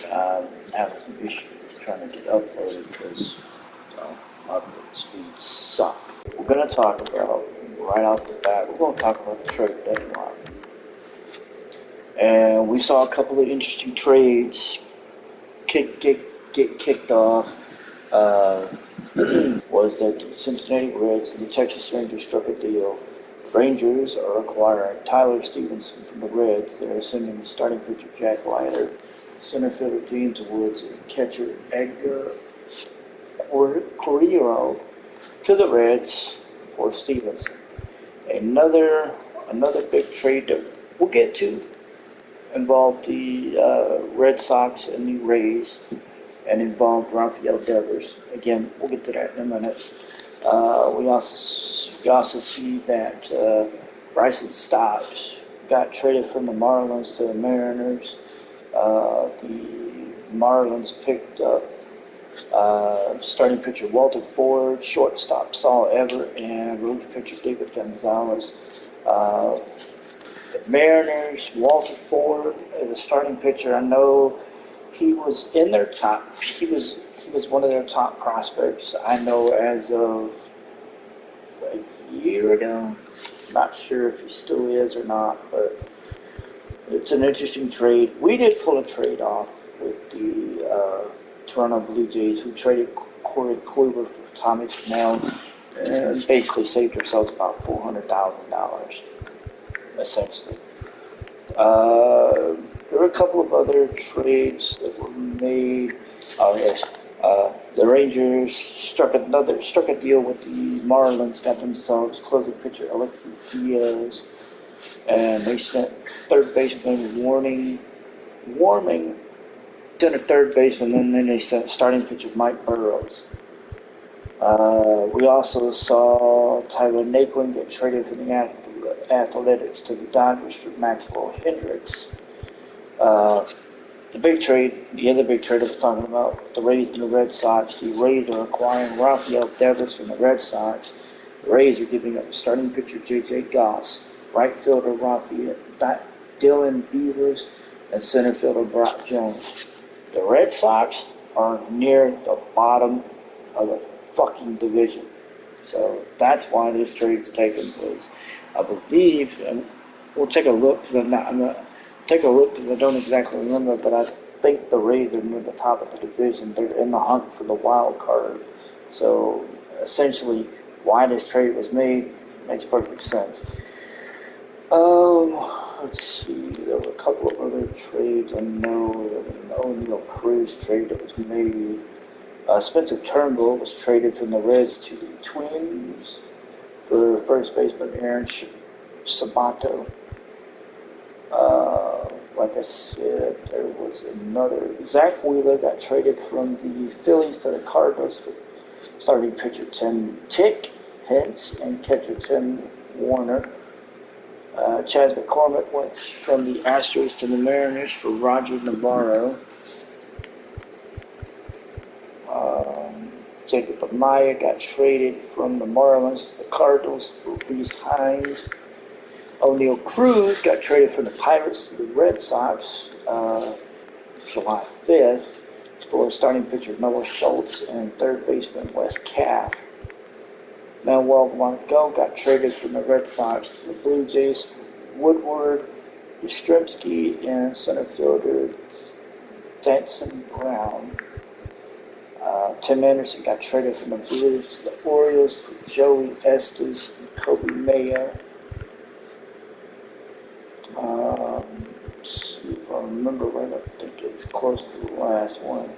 having some issues trying to get uploaded because my upload speeds suck. We're going to talk about, right off the bat, we're going to talk about the trade deadline. And we saw a couple of interesting trades get kicked off. Was that the Cincinnati Reds and the Texas Rangers struck a deal. Rangers are acquiring Tyler Stevenson from the Reds. They're sending starting pitcher Jack Leiter, center fielder James Woods, and catcher Edgar Corriero to the Reds for Stevenson. Another big trade that we'll get to involved the Red Sox and the Rays and involved Rafael Devers. Again, we'll get to that in a minute. We also see that Bryson Stott got traded from the Marlins to the Mariners. The Marlins picked up starting pitcher Walter Ford, shortstop Saul Everett, and relief pitcher David Gonzalez. The Mariners, Walter Ford as a starting pitcher. I know he was in their top. He was one of their top prospects. I know as of a year ago. Not sure if he still is or not, but it's an interesting trade. We did pull a trade off with the Toronto Blue Jays, who traded Corey Kluber for Tommy Snell and basically saved ourselves about $400,000, essentially. There were a couple of other trades that were made. The Rangers struck a deal with the Marlins, got themselves closing pitcher Alexi Diaz, and they sent third baseman Warming center third baseman, and then they sent starting pitcher Mike Burrows. We also saw Tyler Naquin get traded from the Athletics to the Dodgers for Maxwell Hendricks. The other big trade I was talking about, the Rays and the Red Sox. The Rays are acquiring Rafael Devers from the Red Sox. The Rays are giving up starting pitcher J.J. Goss, right fielder Dylan Beavers, and center fielder Brock Jones. The Red Sox are near the bottom of the fucking division. So that's why this trade's taking place. I believe, and we'll take a look because I don't exactly remember, but I think the Rays are near the top of the division. They're in the hunt for the wild card. So essentially, why this trade was made makes perfect sense. Let's see. There were a couple of other trades. I know there was an O'Neill Cruz trade that was made. Spencer Turnbull was traded from the Reds to the Twins for first baseman Aaron Sabato. Like I said, there was another. Zach Wheeler got traded from the Phillies to the Cardinals for starting pitcher Tim Hence and catcher Tim Warner. Chas McCormick went from the Astros to the Mariners for Roger Navarro. Jacob Amaya got traded from the Marlins to the Cardinals for Reese Hines. O'Neill Cruz got traded from the Pirates to the Red Sox July 5th for starting pitcher Noah Schultz and third baseman Wes Kaff. Manuel Blanco got traded from the Red Sox to the Blue Jays for Woodward, Yastrzemski, and center fielder Danson Brown. Tim Anderson got traded from the Blues to the Orioles for Joey Estes and Kobe Maya. See if I remember right, I think it was close to the last one.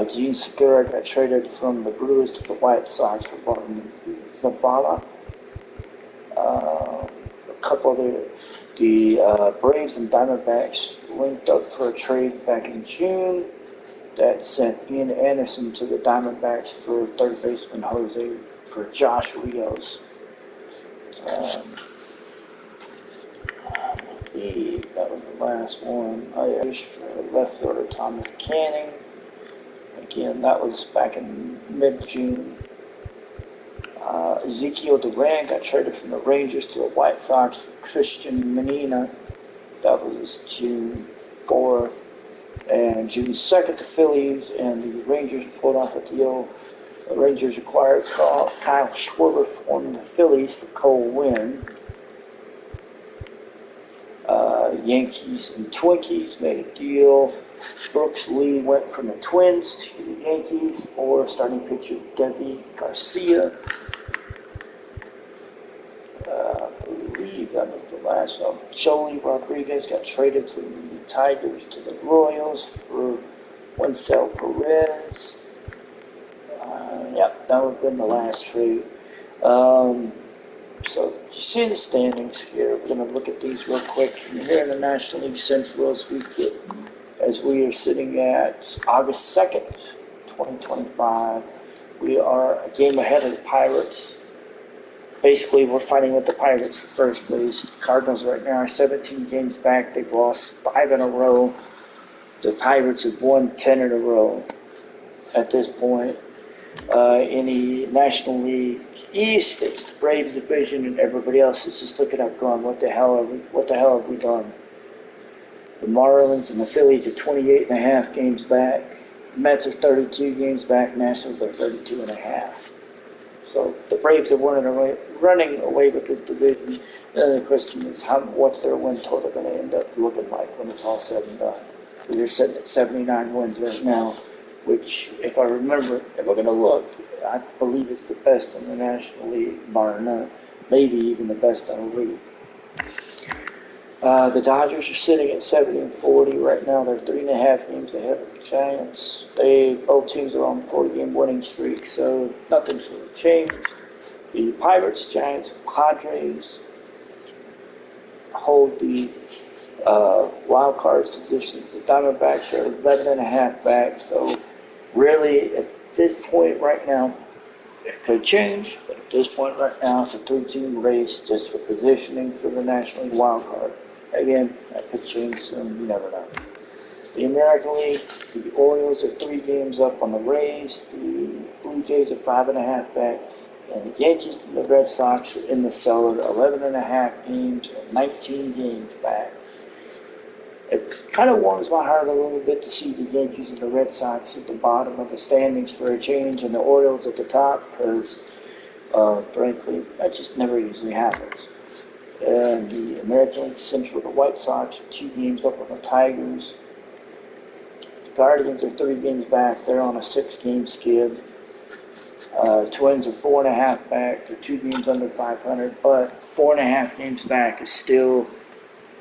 Gene Segura got traded from the Brewers to the White Sox for Martin Zavala. A couple other, the Braves and Diamondbacks linked up for a trade back in June that sent Ian Anderson to the Diamondbacks for third baseman Josh Rios. That was the last one. Left fielder Thomas Canning. Again, that was back in mid-June. Ezekiel Duran got traded from the Rangers to the White Sox for Christian Menina. That was June 4th. And June 2nd, the Phillies and the Rangers pulled off a deal. The Rangers acquired Kyle Schwarber from the Phillies for Cole Winn. Yankees and Twinkies made a deal. Brooks Lee went from the Twins to the Yankees for starting pitcher Deivi Garcia. I believe that was the last one. Joely Rodriguez got traded from the Tigers to the Royals for Wencel Perez. Yep, that would have been the last trade. So you see the standings here. We're going to look at these real quick. Here in the National League Central as we are sitting at August 2nd, 2025. We are a game ahead of the Pirates. Basically, we're fighting with the Pirates for first place. The Cardinals right now are 17 games back. They've lost 5 in a row. The Pirates have won 10 in a row at this point. In the National League East, it's the Braves division, and everybody else is just looking up going, what the hell have we done? The Marlins and the Phillies are 28.5 games back. The Mets are 32 games back. Nationals are 32.5. So the Braves are running away with this division. And the question is, what's their win total going to end up looking like when it's all said and done? They're sitting at 79 wins right now, which, if I remember, if we're going to look, I believe it's the best in the National League, bar none. Maybe even the best in the league. The Dodgers are sitting at 70-40 right now. They're 3.5 games ahead of the Giants. Both teams are on 40-game winning streak, so nothing's really changed. The Pirates, Giants, Padres hold the wild card positions. The Diamondbacks are 11.5 back, so really at this point right now, it could change, but at this point right now, it's a 3-team race just for positioning for the National League wild card. Again, that could change soon, you never know. The American League, the Orioles are 3 games up on the Rays, the Blue Jays are 5.5 back, and the Yankees and the Red Sox are in the cellar, 11.5 games and 19 games back. It kind of warms my heart a little bit to see the Yankees and the Red Sox at the bottom of the standings for a change and the Orioles at the top, because, frankly, that just never usually happens. And the American League Central, the White Sox are 2 games up on the Tigers. The Guardians are 3 games back. They're on a 6-game skid. Twins are 4.5 back. They're 2 games under 500, but 4.5 games back is still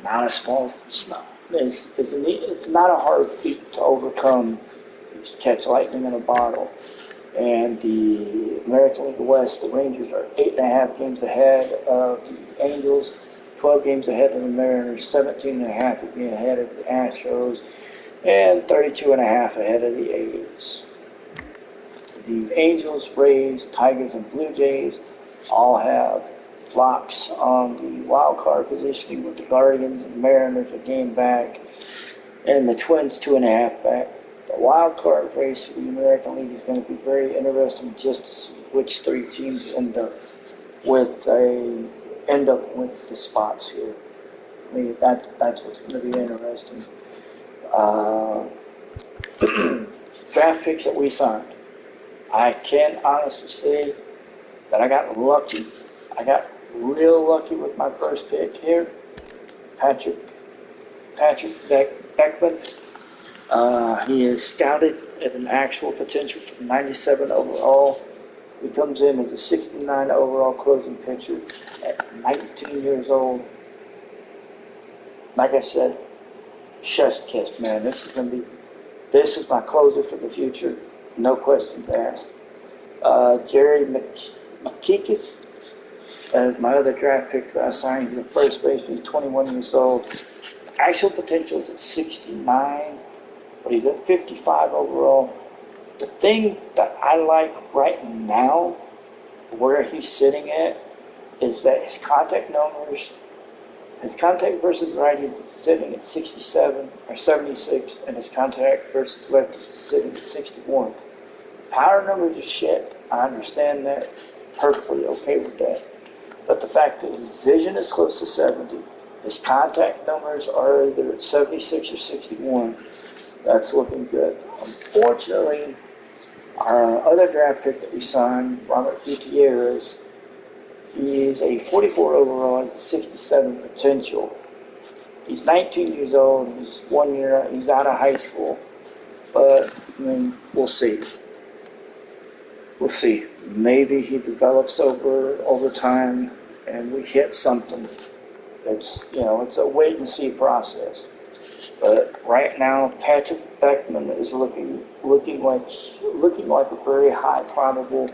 not a small. It's not a hard feat to overcome if you catch lightning in a bottle. And the American League West, the Rangers are 8.5 games ahead of the Angels, 12 games ahead of the Mariners, 17.5 again ahead of the Astros, and 32.5 ahead of the A's. The Angels, Rays, Tigers, and Blue Jays all have locks on the wild card positioning, with the Guardians and Mariners a game back, and the Twins 2.5 back. The wild card race for the American League is going to be very interesting, just to see which 3 teams end up with the spots here. I mean, that's what's going to be interesting. Draft picks that we signed. I can honestly say that I got lucky. I got real lucky with my first pick here. Patrick Beckman. He is scouted at an actual potential from 97 overall. He comes in as a 69 overall closing pitcher at 19 years old. Like I said, chef's kiss, man. This is my closer for the future. No questions asked. Jerry McKeekis, my other draft pick that I signed, in the first baseman, 21 years old. Actual potential is at 69, but he's at 55 overall. The thing that I like right now, where he's sitting at, is that his contact versus righties is sitting at 67 or 76, and his contact versus lefties is sitting at 61. Power numbers are shit. I understand that. Perfectly okay with that. But the fact that his vision is close to 70, his contact numbers are either at 76 or 61, That's looking good. Unfortunately, our other draft pick that we signed, Robert Gutierrez, he's a 44 overall, he's a 67 potential. He's 19 years old, he's 1 year, he's out of high school. But, I mean, we'll see. We'll see. Maybe he develops over time and we hit something. It's a wait and see process. But right now, Patrick Beckman is looking like a very high probable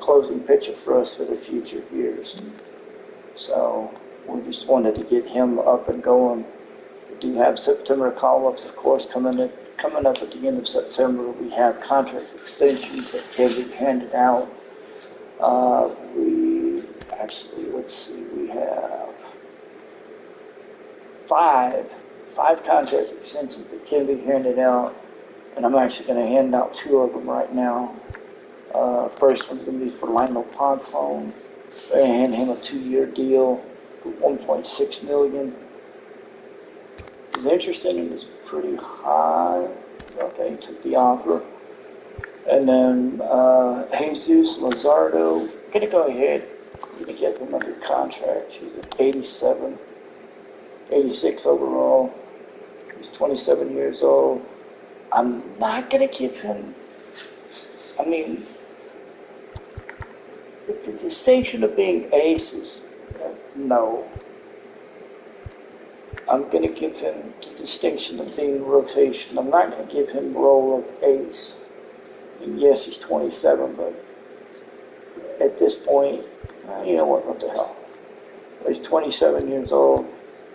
closing pitcher for us for the future years. So we just wanted to get him up and going. We do have September call-ups, of course, coming up at the end of September. We have contract extensions that can be handed out. We have five contract extensions that can be handed out, and I'm actually going to hand out 2 of them right now. First one's going to be for Lionel Ponson. We're going to hand him a 2-year deal for $1.6 million. He's interested and is pretty high. Okay, he took the offer. And then Jesus Luzardo, I'm going to go ahead. I'm going to get him under contract. He's at 86 overall. He's 27 years old. I'm not going to give him, the distinction of being aces, no. I'm going to give him the distinction of being rotation. I'm not going to give him the role of ace. And yes, he's 27, but at this point, you know what the hell. He's 27 years old,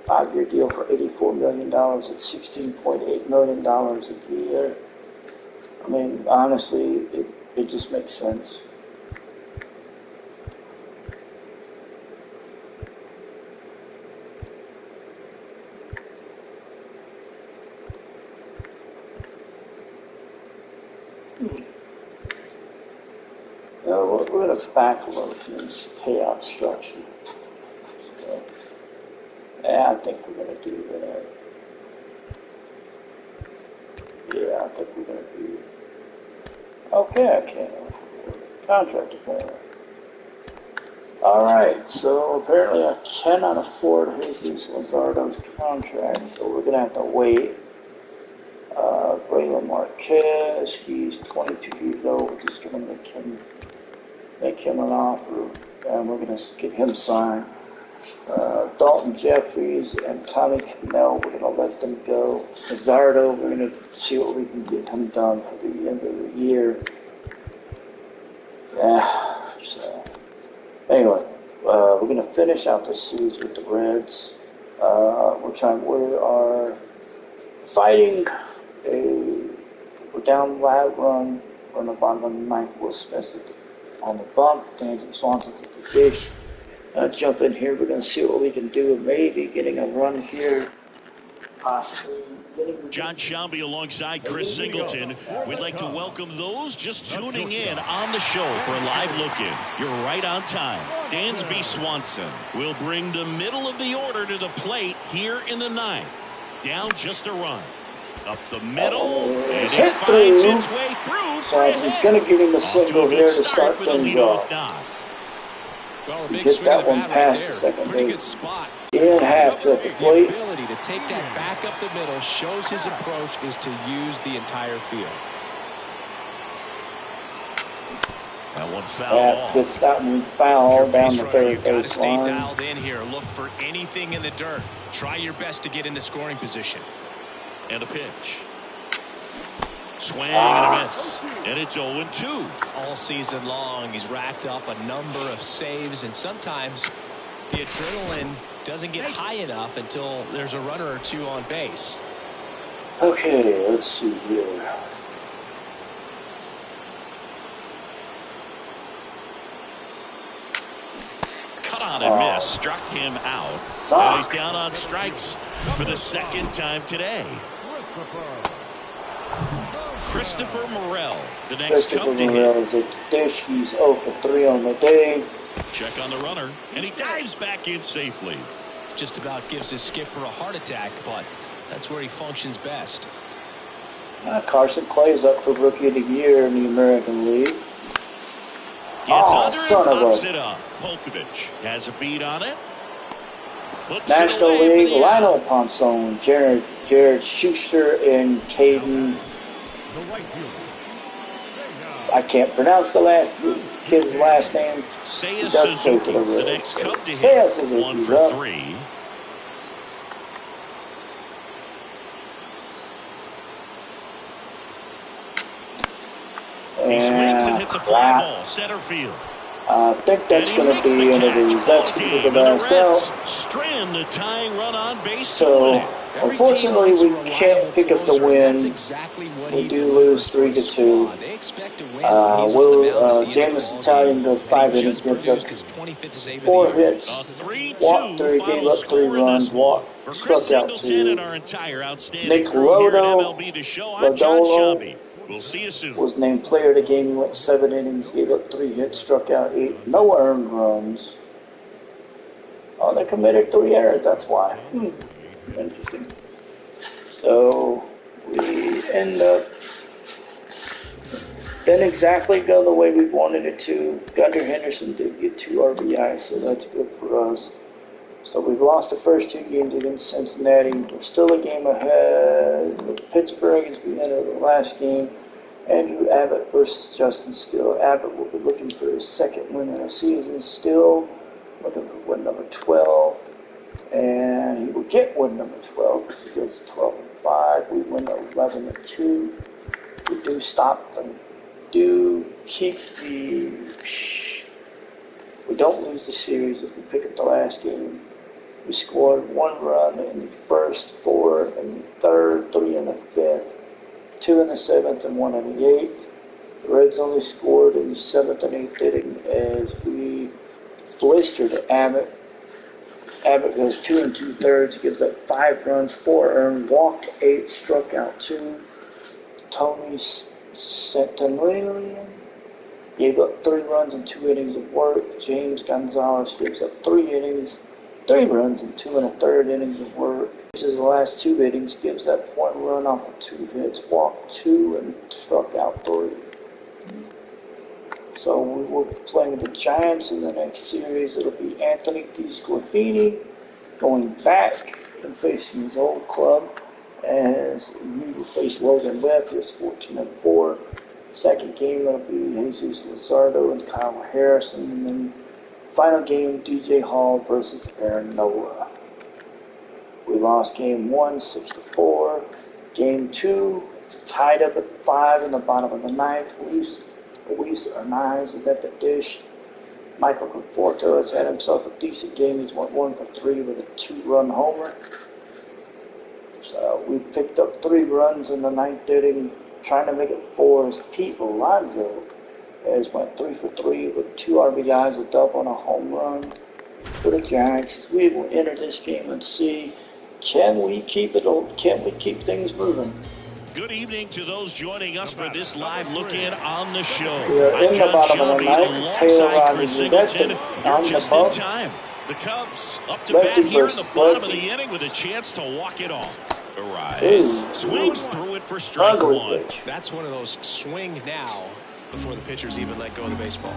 5-year deal for $84 million at $16.8 million a year. I mean, honestly, it just makes sense. We're going to backload his payout structure. So, yeah, I think we're going to do that. Yeah, I think we're going to do that. Okay, I can't afford contract apparently. Alright, so apparently I cannot afford Jesus Luzardo's contract, so we're going to have to wait. Braylon Marquez, he's 22 years old. We're just going to make him an offer, and we're going to get him signed. Dalton Jeffries and Tommy Cannell, we're going to let them go. Luzardo, we're going to see what we can get him done for the end of the year. Yeah, so anyway, we're going to finish out the series with the Reds. We are fighting we're down live run. We're in the bottom of the ninth. Will Smith on the bump. Dansby Swanson at the dish. Jump in here. We're going to see what we can do. Maybe getting a run here. Possibly. John Shelby alongside Chris Singleton. We'd like to welcome those just tuning in on the show for a live look-in. You're right on time. Dansby Swanson will bring the middle of the order to the plate here in the ninth. Down just a run. Up the middle, and it finds its way through. So he's going to give him a single here to start things off. Well, he hit that one past the second base. In half at the plate. The ability to take that back up the middle shows his approach is to use the entire field. That one foul. Gets that one foul down the third base Stay line. dialed in here. Look for anything in the dirt. Try your best to get into scoring position. And a pitch. Swing and a miss. And it's 0-2. All season long, he's racked up a number of saves, and sometimes the adrenaline doesn't get high enough until there's a runner or two on base. Okay, let's see here. Cut on and miss. Struck him out. And he's down on strikes for the second time today. Christopher Morel, the next Christopher come to Morel hit. is at the dish. He's 0 for 3 on the day. Check on the runner, and he dives back in safely. Just about gives his skipper a heart attack, but that's where he functions best. Carson Clay's up for Rookie of the Year in the American League. Gets Oh, under son and of pops a... it up. Polkovich has a beat on it. Puts National it away League, for the out. Lionel Ponson, Jared Schuster, and Caden. I can't pronounce the last kid's last name. Seiya He does play Suzuki, for the the Reds. next Cub to Seiya hit. Suzuki, 1 for bro. 3. He swings and hits a fly ball, center field. I think that's And he going to makes be the into catch. the Ball that's game, with the and the last Reds out. strand the tying run on base to So win it. unfortunately, we can't pick up the win. Exactly what We he do delivers lose 3-2. for his squad. They expect to win when he's on the mound at the end of the Jameson ball Italian game. goes And 5 he innings, just gives produced up his 25th save of 4 the year. hits, A 3-2 walked 3, final gave up 3 score in runs, this one. For Chris struck out Singleton and 2. our entire outstanding Nick crew here at Lodo, MLB The Show, I'm John Lodolo Shambi. We'll see you soon. was named player of the game. He went 7 innings, gave up 3 hits, struck out 8, no earned runs. Oh, they committed 3 errors. That's why. Interesting. So we end up didn't exactly go the way we wanted it to. Gunnar Henderson did get 2 RBIs, so that's good for us. So we've lost the first 2 games against Cincinnati. We're still a game ahead with Pittsburgh as we enter the last game. Andrew Abbott versus Justin Steele. Abbott will be looking for his 2nd win in a season. Steele looking for win number 12. And he will get win number 12 because he goes to 12-5. We win 11-2. We do stop them. Do keep the... We don't lose the series if we pick up the last game. We scored 1 run in the first, 4 in the third, 3 in the fifth, 2 in the 7th, and 1 in the 8th. The Reds only scored in the 7th and 8th inning as we blistered Abbott. Abbott goes 2 2/3, gives up 5 runs, 4 earned, walked 8, struck out 2. Tony Santamillion gave up 3 runs and 2 innings of work. James Gonzalez gives up 3 innings, 3 runs and 2 1/3 innings of work. Which is the last 2 innings, gives up 1 run off of 2 hits, walked 2 and struck out 3. So we will be playing the Giants in the next series. It'll be Anthony DeSclafani going back and facing his old club, as we will face Logan Webb, who's 14-4. Second game will be Jesus Luzardo and Kyle Harrison, and then final game DJ Hall versus Aaron Nola. We lost game 1 6-4. Game 2 tied up at 5 in the bottom of the 9th. Luis Arnaiz is at the dish. Michael Conforto has had himself a decent game. He's went 1 for 3 with a 2-run homer. So we picked up 3 runs in the 9th inning, trying to make it 4 as Pete Alonso has went 3 for 3 with 2 RBIs, a double and a home run for the Giants. We will enter this game and see, can we keep things moving? Good evening to those joining us for this live look-in on the show. We are I'm in the John bottom of the Shelby ninth. Taylor alongside Chris Rodgers Singleton. on You're the just in bump. time. The Cubs up to Lefty bat here in the versus bottom of lefty. the inning with a chance to walk it off. Arise. Swings through it for strike Ugly 1. pitch. That's one of those swing now before the pitchers even let go of the baseball.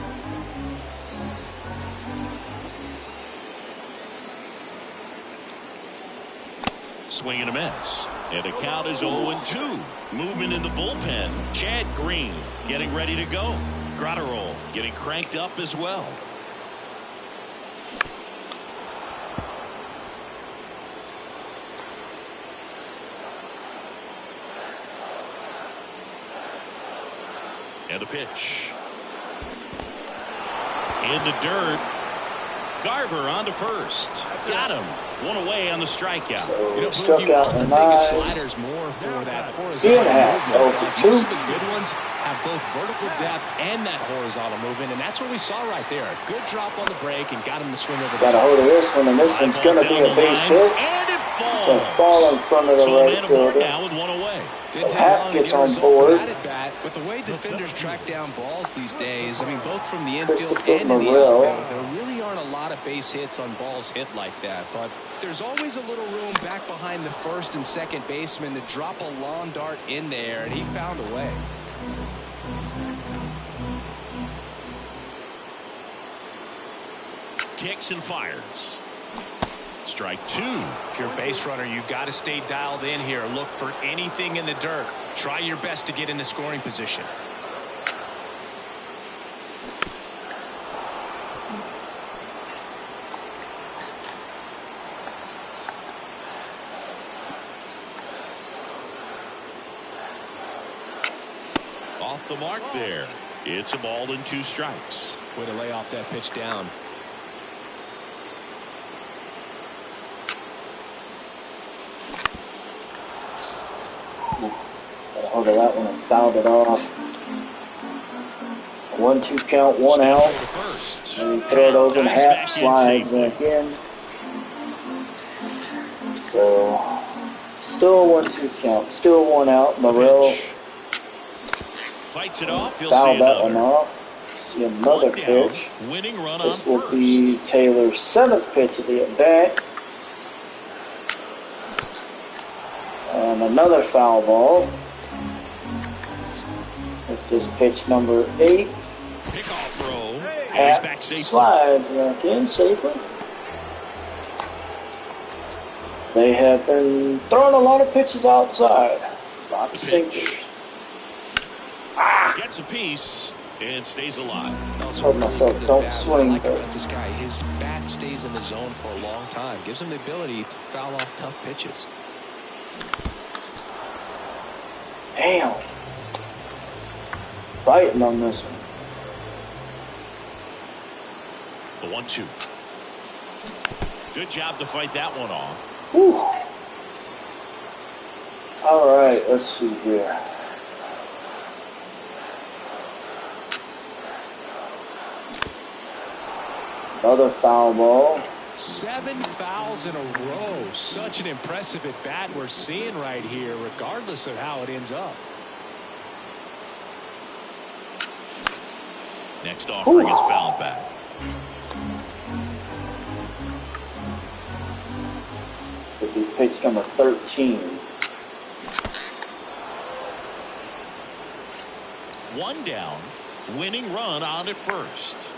Swing and a miss. And the count is 0-2. Movement in the bullpen. Chad Green getting ready to go. Gratterall getting cranked up as well. And a pitch. In the dirt. Garver on to first. Got him. 1 away on the strikeout. So struck You out often in think of 9. sliders more for that horizontal 2.5. movement. 0 for 2. Most of the good ones have both vertical depth and that horizontal movement, and that's what we saw right there. Good drop on the break and got him to swing over the Got a top. hold of this one, and this one's going to be a base hit. And it The fall in front of the So a right man aboard fielder. now with one away. Didn't take Happ long to gets get a on result board. for that at bat. With the way defenders track down balls these days, I mean, both from the infield Christopher and in the Morel. outfield, there really aren't a lot of base hits on balls hit like that. But there's always a little room back behind the first and second baseman to drop a lawn dart in there, and he found a way. Kicks and fires. Strike two. If you're a base runner, you've got to stay dialed in here. Look for anything in the dirt. Try your best to get into scoring position. Off the mark there. It's a ball and 2 strikes. Way to lay off that pitch down. Got a hold of that one and fouled it off. 1-2 count, 1 out. To first. And he throw it over and Dives Happ back in slides safely. back in. So, still a 1-2 count. Still 1 out. Morel Pitch. Fights it off. He'll see fouled that another. one off. See another One down. pitch. Winning run on This will first. be Taylor's 7th pitch of the at-bat. And another foul ball. With this pitch number 8. Pickoff throw. And he's back Happ safely. slides back in safely. They have been throwing a lot of pitches outside. A lot of sinkers. Gets a piece and stays alive. Told myself, don't swing, I like but about this guy. His bat stays in the zone for a long time. Gives him the ability to foul off tough pitches. damn. Fighting on this one. The 1-2. Good job to fight that one off. Whew. All right, let's see here. Another foul ball. 7 fouls in a row. Such an impressive at bat we're seeing right here, regardless of how it ends up. Next offering is fouled back. This will be pitch number 13. 1 down. Winning run on at first.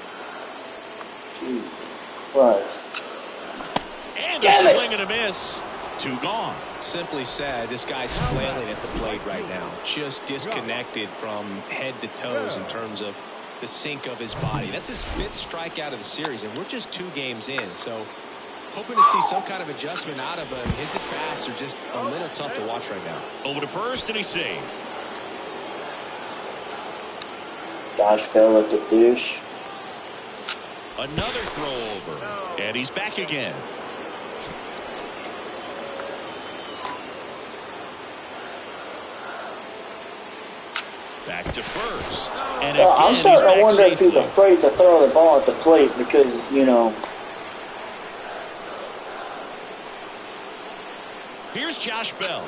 Jesus Christ. And Damn a it. swing and a miss. 2 gone. Simply said, this guy's flailing at the plate right now. Just disconnected from head to toes in terms of the sink of his body. That's his 5th strikeout of the series, and we're just 2 games in. So hoping to see some kind of adjustment out of him. His at-bats are just a little tough to watch right now. Over to first, and he's saved. Josh Bell at the dish. Another throw over. And he's back again. Back to first. And again, I'm he's starting to back wonder if he's safely. afraid to throw the ball at the plate because, you know, Here's Josh Bell.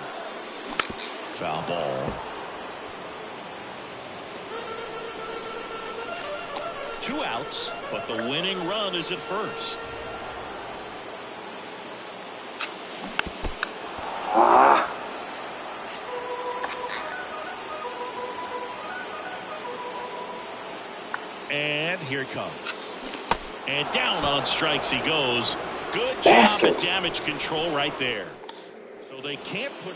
Foul ball. 2 outs, but the winning run is at first. And here it comes. And down on strikes he goes. Good job Bastard. at damage control right there. So they can't put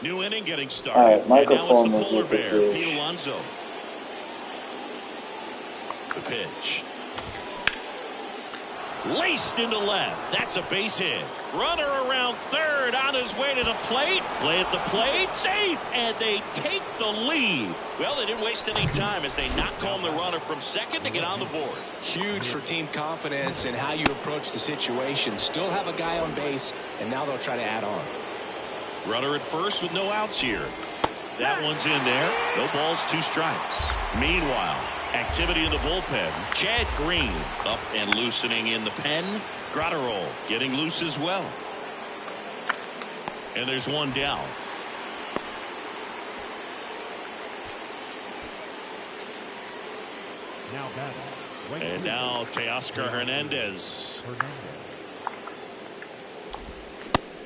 new inning getting started. All right, and microphone now was it's the polar with the bear, dish. Pete Alonso. The pitch. Laced into left. That's a base hit. Runner around third on his way to the plate. Play at the plate. Safe. And they take the lead. Well, they didn't waste any time as they knock home the runner from second to get on the board. Huge for team confidence and how you approach the situation. Still have a guy on base, and now they'll try to add on. Runner at first with no outs here. That one's in there. No balls, 2 strikes. Meanwhile, activity in the bullpen. Chad Green up and loosening in the pen. Gratterol getting loose as well. And there's one down. And now Teoscar Hernandez.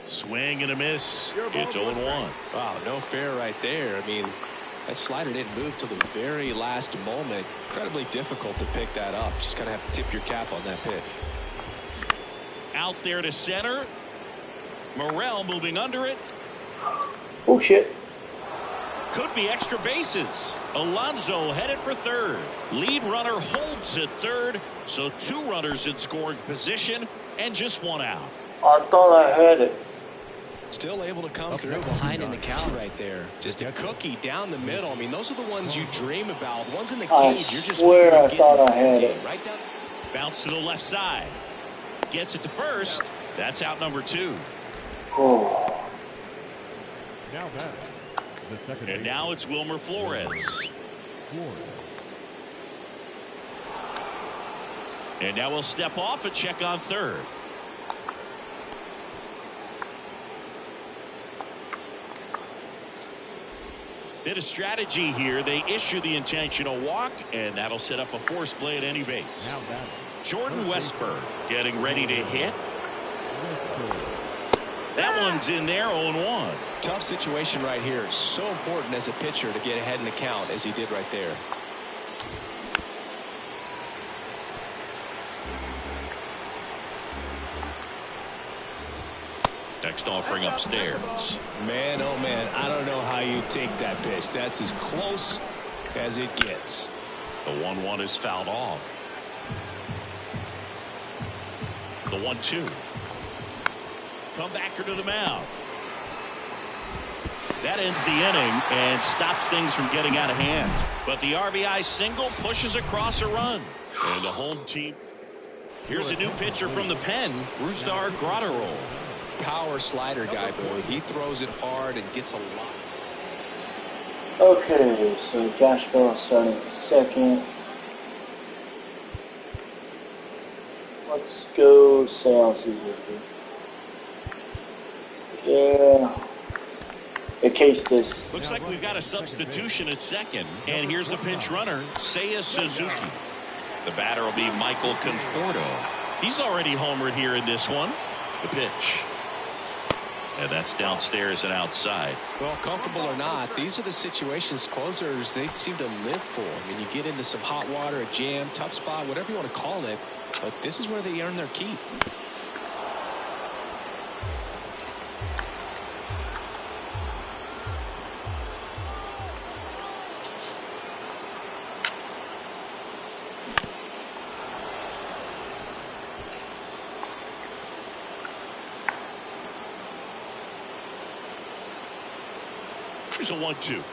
Swing and a miss. It's 0-1. Wow, no fair right there. I mean, that slider didn't move till the very last moment. Incredibly difficult to pick that up. Just kind of have to tip your cap on that pitch. Out there to center. Morel moving under it. Oh, shit. Could be extra bases. Alonso headed for third. Lead runner holds at third. So 2 runners in scoring position and just 1 out. I thought I had it. Still able to come through behind in the count right there. Just a cookie down the middle. I mean, those are the ones you dream about. Ones in the cage. You're just swear I thought I had it. Right down. Bounce to the left side. Gets it to first. That's out number 2. Oh. Now that's the second. And now it's Wilmer Flores. And now we'll step off and check on third. Bit of strategy here. They issue the intentional walk, and that'll set up a force play at any base. Jordan Westburg getting ready to hit. That one's in there, 0-1. Tough situation right here. It's so important as a pitcher to get ahead in the count as he did right there. Next offering upstairs. Man, oh man, I don't know how you take that pitch. That's as close as it gets. The 1-1 is fouled off. The 1-2. Comebacker to the mound. That ends the inning and stops things from getting out of hand. But the RBI single pushes across a run. And the home team. Here's a new pitcher from the pen, Brusdar Graterol. Power slider guy, boy. He throws it hard and gets a lot. Okay, so Josh Bell starting at second. Let's go Sales. Yeah. In case this. Looks like we've got a substitution at second. And here's the pinch runner, Seiya Suzuki. The batter will be Michael Conforto. He's already homered here in this one. The pitch. And that's downstairs and outside. Well, comfortable or not, these are the situations closers they seem to live for. I mean, you get into some hot water, a jam, tough spot, whatever you want to call it. But this is where they earn their keep. Here's a 1-2.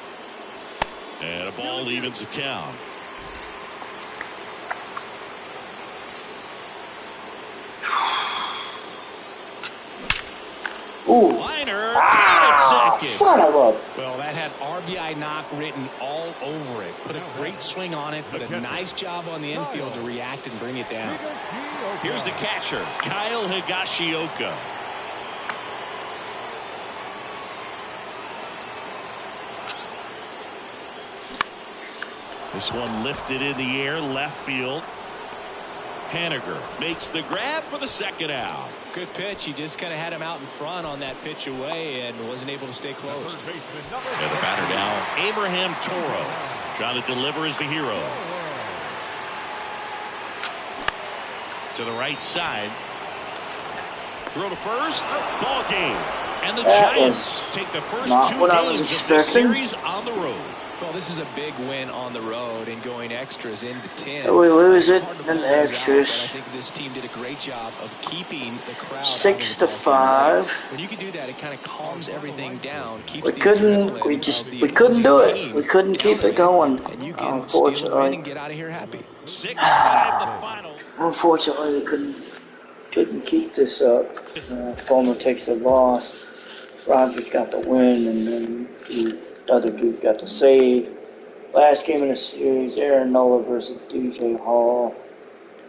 And a ball evens the count. Ooh. Liner down at second. Son of a. Well, that had RBI knock written all over it. Put a great swing on it, but a nice job on the infield to react and bring it down. Here's the catcher, Kyle Higashioka. This one lifted in the air, left field. Haniger makes the grab for the second out. Good pitch. He just kind of had him out in front on that pitch away and wasn't able to stay close. And the batter now, Abraham Toro. Trying to deliver as the hero. To the right side. Throw to first. Ball game. And the Giants take the first 2 games of this series on the road. Well, this is a big win on the road and going extras into 10. So we lose it in the extras. I think this team did a great job of keeping the crowd 6-5. When you can do that, it kind of calms everything down. We couldn't do it. We couldn't keep it going. Unfortunately. Get out of here happy. 6-5 the final. Unfortunately, we couldn't keep this up. Fulmer takes the loss. Rogers got the win, and then the other dude got the save. Last game in the series, Aaron Nola versus DJ Hall.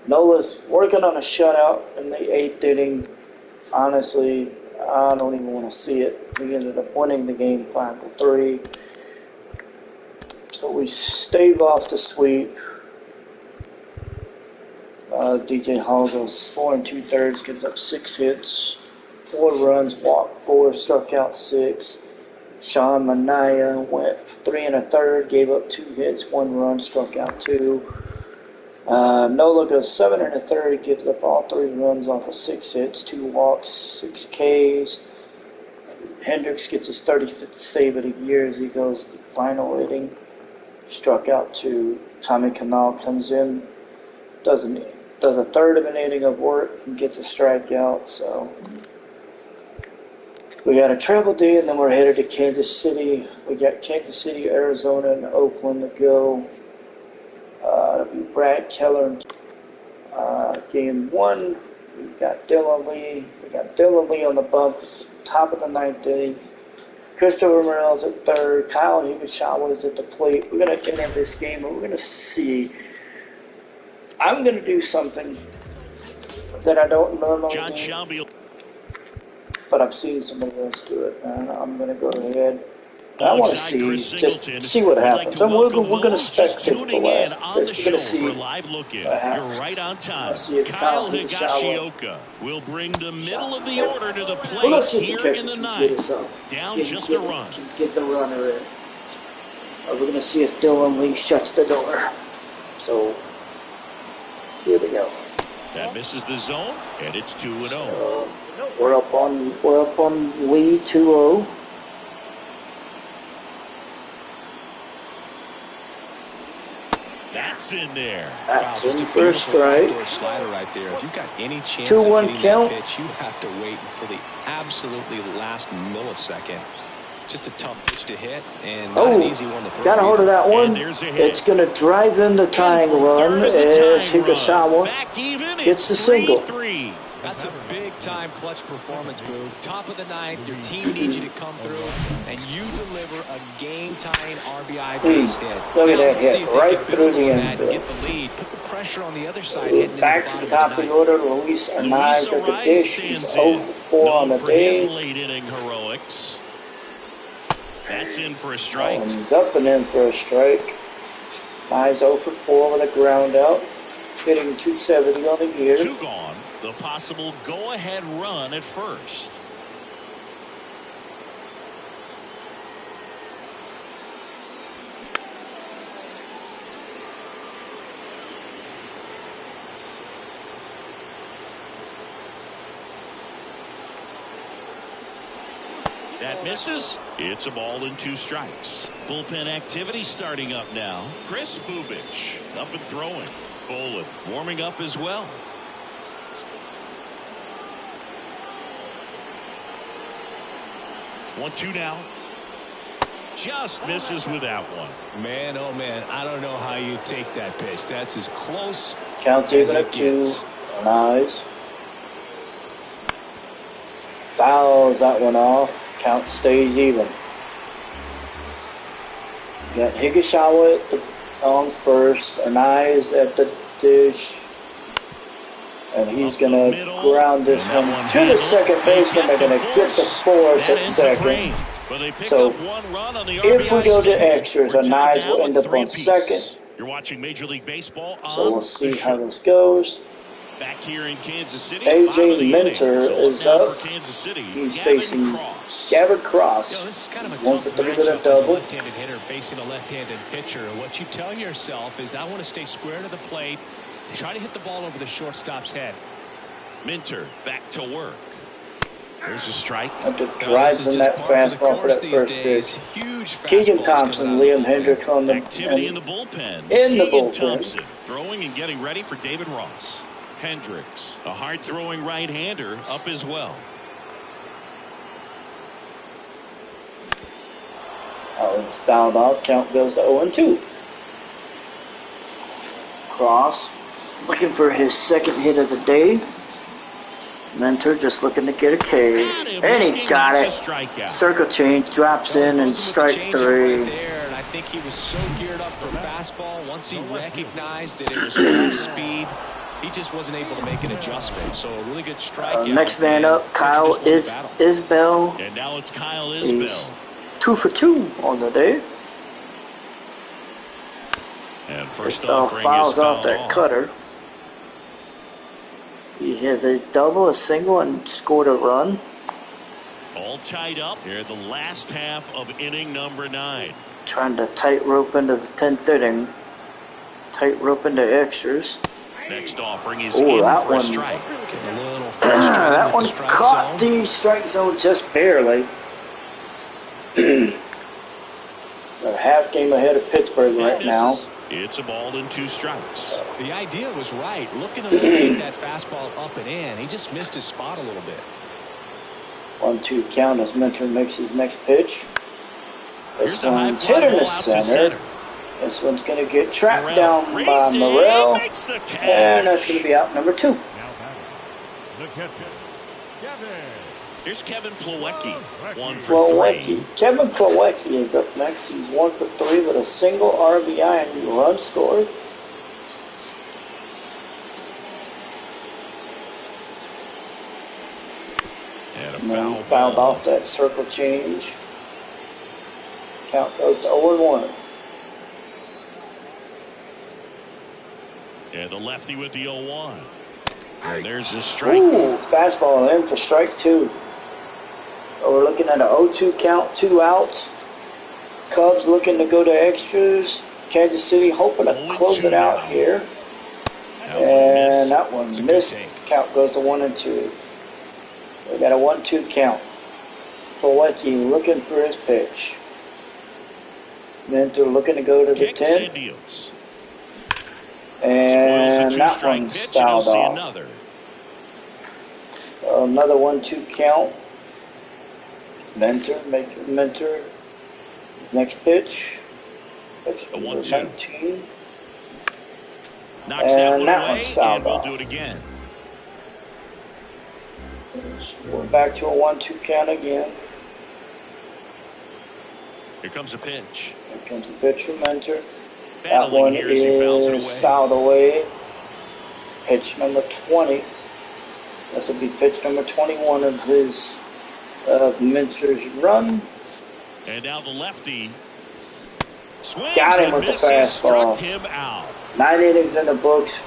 Nola's working on a shutout in the 8th inning. Honestly, I don't even want to see it. We ended up winning the game 5-3. So we stave off the sweep. DJ Hall goes 4 2/3, gives up 6 hits, 4 runs, walked 4, struck out 6. Sean Manaea went 3 1/3, gave up 2 hits, 1 run, struck out 2. Nola goes 7 1/3, gives up all 3 runs off of 6 hits, 2 walks, 6 Ks. Hendricks gets his 35th save of the year as he goes to the final inning. Struck out 2. Tommy Canal comes in, does a third of an inning of work and gets a strikeout. So we got a travel day, and then we're headed to Kansas City. We got Kansas City, Arizona, and Oakland to go. It'll be Brad Keller. Game 1, we got Dylan Lee. We got Dylan Lee on the bump, top of the 9th inning. Christopher Morel's at third. Kyle Higashioka is at the plate. We're going to enter this game, and we're going to see. I'm going to do something that I don't normally do, but I've seen somebody else do it, and I'm going to go ahead. I want to see what happens. And we're going to spectate the last. We're going to see what happens. You're right on time. Kyle Higashioka will bring the middle of the order to the plate here in the 9th. Down just a run. Get the runner in. We're going to see if Dylan Lee shuts the door. So here we go. That misses the zone, and it's 2-0. We're up on Lee 2-0. That's in there. That's in for a strike. Slider right there. If you've got any chance 2-1 of hitting count. that pitch, you have to wait until the absolutely last millisecond. Just a tough pitch to hit, and not an easy one to throw. Got a hold of that one. It's going to drive in the tying run as Higashioka gets the single. That's a big-time clutch performance, Boo. Top of the 9th, your team needs you to come through, and you deliver a game-tying RBI base hit. Look at that hit, right through the infield. Get the lead, put the pressure on the other side. Back to the top of the order, Luis Arnaiz at the dish. He's 0 for 4 on the day. Late inning heroics. That's in for a strike. He's up and in for a strike. Arnaiz 0 for 4 with a ground out, hitting 270 on the year. 2 gone. The possible go-ahead run at first. That misses. It's a ball and 2 strikes. Bullpen activity starting up now. Chris Bubich up and throwing. Bolin warming up as well. 1-2 now. Just misses with that one. Man, oh man, I don't know how you take that pitch. That's as close. Count even at 2. Nice. Fouls that one off. Count stays even. Got Higashioka on first. Arnaiz at the dish. And he's going to ground this one to the second baseman. They're going to get the force at second. So if we go to extras, Arnaiz will end up on second. You're watching Major League Baseball. So we'll see how this goes. Back here in Kansas City, AJ Minter is up. He's facing Gavin Cross. You know, this is kind of a 1 for tough 3 with matchup a double. as a left-handed hitter facing a left-handed pitcher. What you tell yourself is, I want to stay square to the plate. Try to hit the ball over the shortstop's head. Minter back to work. There's a strike. Have to drive in that fastball for that first pitch. Keegan Thompson, Liam Hendriks on the activity in the bullpen. Thompson throwing and getting ready for David Ross. Hendricks, a hard-throwing right-hander, up as well. Oh, it's fouled off. Count goes to 0-2. Cross looking for his second hit of the day. Mentor just looking to get a K. And he got it. Circle change, drops in, and strike 3. I think he was so geared up for fastball. Once he recognized that it was off speed, He just wasn't able to make an adjustment. So a really good strikeout. Next man up, Kyle Isbell. And now it's Kyle He's Isbell. 2 for 2 on the day. And first offering fouls is fouled off that off. cutter. He has a double, a single, and scored a run. All tied up here the last half of inning number 9. Trying to tightrope into the 10th inning. Tightrope into extras. Next offering is Oh, in that for a one. strike. Getting a little frustrated That with one the strike caught zone. the strike zone just barely. They're a half game ahead of Pittsburgh right now. It's a ball and 2 strikes. The idea was right. Looking to locate that fastball up and in. He just missed his spot a little bit. 1-2 count as Mentor makes his next pitch. This Here's a high one's fly hit in ball the out to center. This one's going to get trapped Morel down by racing, Morel. makes the catch. And that's going to be out number 2. Now batting, the catcher, Kevin. Here's Kevin Plawecki. 1 for 3. Plawecki. Kevin Plawecki is up next. He's 1 for 3 with a single RBI and a run scored. And a And then he foul fouled ball. off that circle change. Count goes to 0-1. And the lefty with the 0-1. And there's the strike. Ooh, fastball in for strike 2. So we're looking at a 0-2 count, 2 outs. Cubs looking to go to extras. Kansas City hoping to close it out here. And that one It's a good missed. take. Count goes to 1-2. We got a 1-2 count. Plawecki looking for his pitch. Mentor looking to go to the Kicks 10th. and deals. And Spoils the that 2-strike one's pitch, and he'll fouled see off. another. Another 1-2 count. Mentor his next pitch. Pitch A number 1-2. 19. Knocks that And one that away, one's fouled and we'll off. do it again. We're back to a 1-2 count again. Here comes a pitch. Here comes the pitch from Mentor. That Battling one here as he fouls it is away. fouled away. Pitch number 20. This will be pitch number 21 of his Mentor's run. And now the lefty swings Got him and with the misses, fastball. struck him out. 9 innings in the books.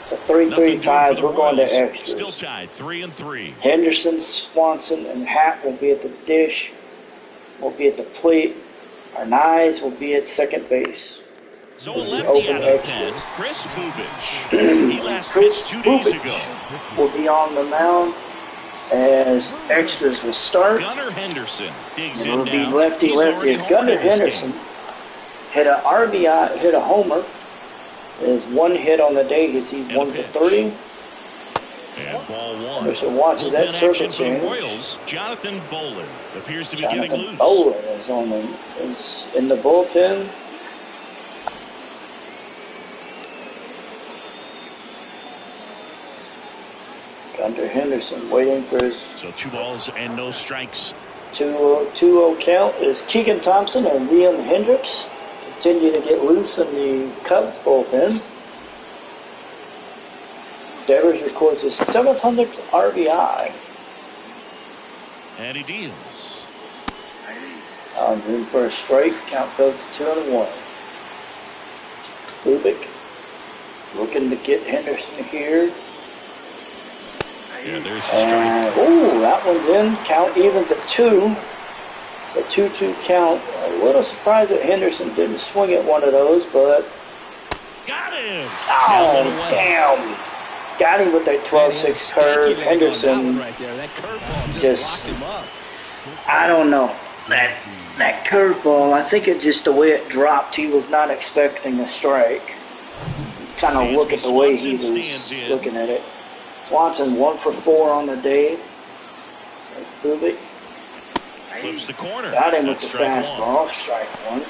It's a 3-3 Nothing doing ties. for the We're going to Royals. extras. Still tied, 3-3. Henderson, Swanson, and Hatt will be at the dish. We'll be at the plate. Arnaiz will be at second base. So a The lefty open out of the extra. pen, Chris Bubich. He last Chris pitched 2 days Bubich ago. will be on the mound as extras will start. Gunnar Henderson digs It in will be now. lefty He's lefty already as homered Gunnar in this Henderson game. hit a RBI, hit a homer. His 1 hit on the day because he's And 1 a for pitch. 30. And ball 1. Henderson watches that Bullpen circle action for the change. Royals. Jonathan Bolin appears to be getting Jonathan loose. Bowler is in the bullpen. Gunnar Henderson waiting for his So 2 balls and no strikes. 2-0 count is Keegan Thompson and Liam Hendricks. Continue to get loose in the Cubs bullpen. Devers records his 700th RBI. And he deals. In for a strike. Count goes to 2-1. Bubich looking to get Henderson here. Yeah, there's the strike. And, ooh, that one's in. Count even to 2. The 2-2 count. A little surprised that Henderson didn't swing at one of those, but Got him. oh, Down and away. damn. Got him with that 12-6 curve. Henderson, right there. That curveball just- locked him up. I don't know. That curveball, I think it just the way it dropped, he was not expecting a strike. Kind of look at the way he was Swanson stands in. looking at it. Swanson 1 for 4 on the day. That's Bubich. Flips the corner. Got him with That's the strike fastball. one. Strike 1.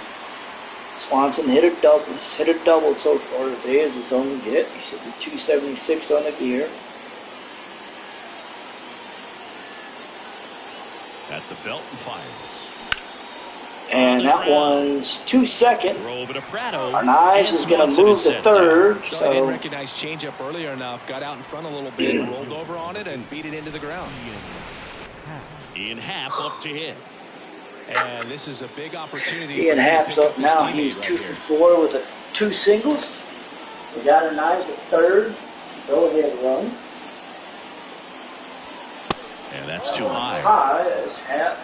Swanson hit a double. He's hit a double so far today as his only hit. He should be 276 on the year. At the belt and fires. And that one's 2 second. Robert Prado. Arnaiz is going to move to third. So I didn't recognize changeup earlier enough. Got out in front a little bit, rolled over on it, and beat it into the ground. Ian Happ up to hit. And this is a big opportunity. Ian Happ's up now. He's 2 for 4 with 2 singles. We got Arnaiz at third. Go ahead run. And that's too high. High as Happ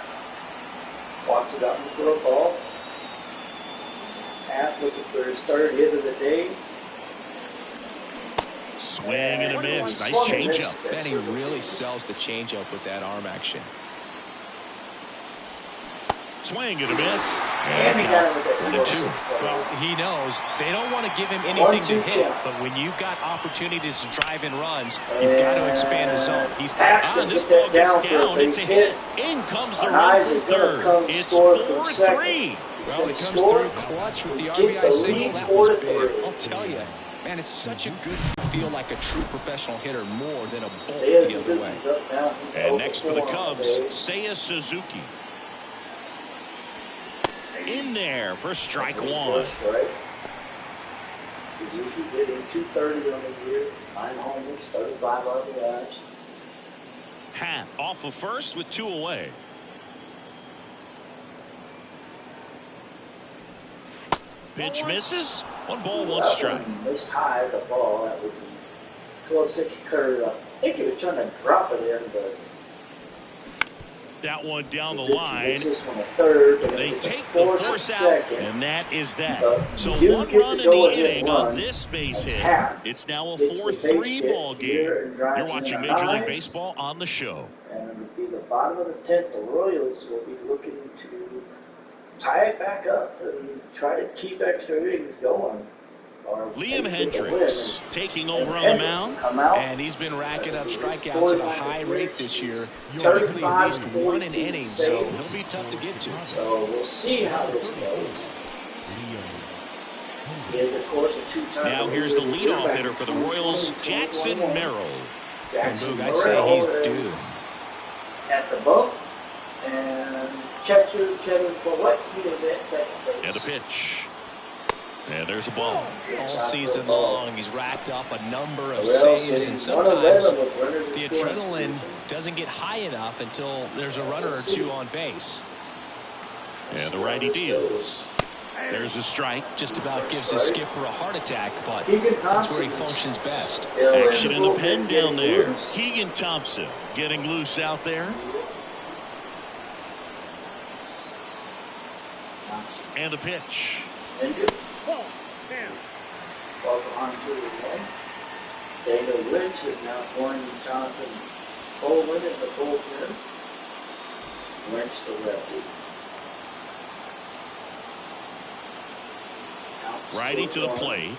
walks it up for a ball. Happ looking for his third hit of the day. Swing and a miss. Nice changeup. Then he really sells the changeup with that arm action. Swing and a miss. And he got him with 1-2. Well, he knows they don't want to give him anything to hit, but when you've got opportunities to drive in runs, you've got to expand the zone. He's got this ball gets down. It's a hit. In comes the run from third. It's 4-3. Well, he comes through clutch with the RBI single. That was big. I'll tell you, man, it's such a good feel like a true professional hitter more than a bolt the other way. And next for the Cubs, Seiya Suzuki. In there for strike one. Suzuki hitting 230 on the year, 9 homers, 35 RBIs. Happ off of first with 2 away. Pitch misses. 1 ball, 1 strike. Missed high the ball. That was a 12-6 curve. I think he was trying to drop it in, but that one down the line. They take the force out, and that is that. So 1 run in the inning on this base hit. It's now a 4-3 ball game. You're watching Major League Baseball on the show. And it'll be the bottom of the 10th. The Royals will be looking to tie it back up and try to keep extra innings going. Liam Hendricks taking over on the mound, and he's been racking up strikeouts at a high rate this year. Typically at least 1 an inning, so he'll be tough to get to. So we'll see how this goes. Now here's the leadoff hitter for the Royals, Jackson Merrill. And Boog, I'd say he's due. At the bump, and catcher Kevin Follett, he is at second base. And the pitch. And there's a ball. All season long, he's racked up a number of saves, and sometimes the adrenaline doesn't get high enough until there's a runner or 2 on base. And the righty deals. There's a strike. Just about gives his skipper a heart attack, but that's where he functions best. Action in the pen down there. Keegan Thompson getting loose out there. And the pitch. Ball behind 2-1. Daniel Lynch is now joining Jonathan Bowman in the bullpen. Lynch the lefty. Righty to the plate.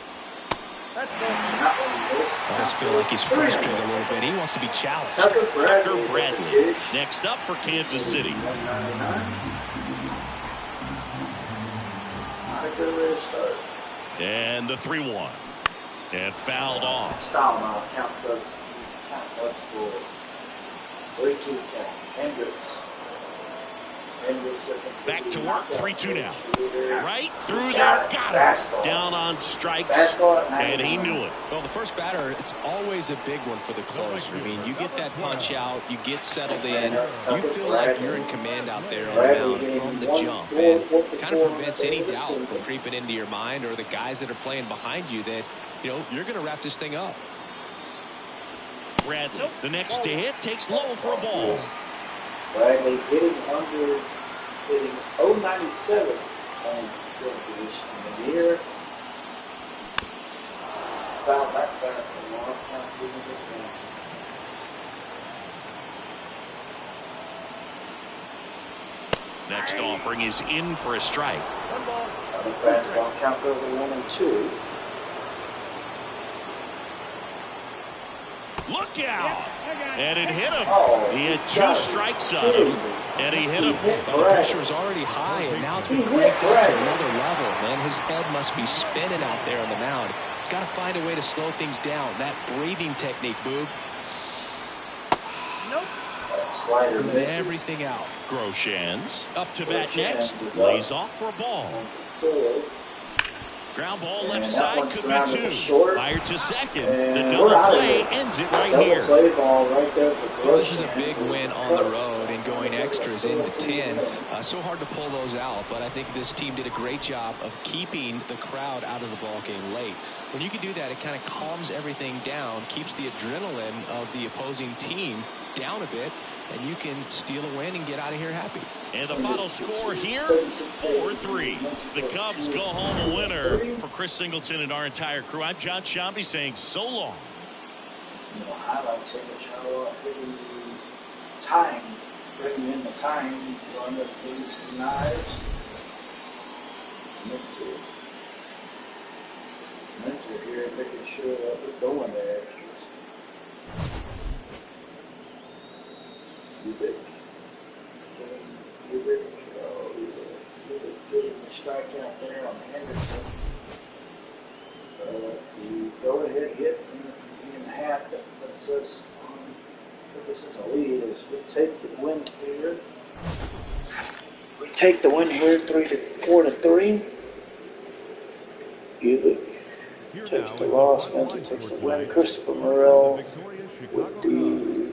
I just feel like he's frustrated a little bit. He wants to be challenged. Tucker Bradley. Next up for Kansas City. Not a good way to start. And the 3-1. And fouled off. Count plus for 3-2 count. Hendricks. Back to work, 3-2 now. Right through there, got him. Down on strikes, and he knew it. Well, the first batter, it's always a big one for the closer. I mean, you get that punch out, you get settled in, you feel like you're in command out there on the mound from the jump. And it kind of prevents any doubt from creeping into your mind or the guys that are playing behind you that, you know, you're going to wrap this thing up. Bradley, the next to hit, takes low for a ball. Bradley hitting 0.97 on field position in the year. Foul back fast for a long time. Next offering is in for a strike. The fastball count goes to 1-2. Look out! And it hit him. He had 2 strikes on him, and he hit him. Well, the pressure was already high, and now it's been cranked up to another level. Man, his head must be spinning out there on the mound. He's got to find a way to slow things down. That breathing technique, Boog. Nope. Slider Let misses. everything out. Groshans up to bat Groshans next. is Lays up. off for a ball. Forward. Ground ball And left that side one's could grounded be to 2. short. Fired to second. And The we're double out of play here. ends it right Double here. play ball right there for Groshans. Well, this is a big win on the road and going extras into 10. So hard to pull those out, but I think this team did a great job of keeping the crowd out of the ball game late. When you can do that, it kind of calms everything down, keeps the adrenaline of the opposing team down a bit, and you can steal a win and get out of here happy. And the final score here, 4-3. The Cubs go home a winner. For Chris Singleton and our entire crew, I'm John Sciambi saying so long. Highlights of the show. Time. Bring in the time. Run the boots and knives. Mentor here making sure that we're going there. Ubik getting the strike out there on Henderson. The go-ahead hit from the half that puts us in the lead as we take the win here. We take the win here 4-3. Ubik takes the loss, Mentor takes the win. Christopher Morel with the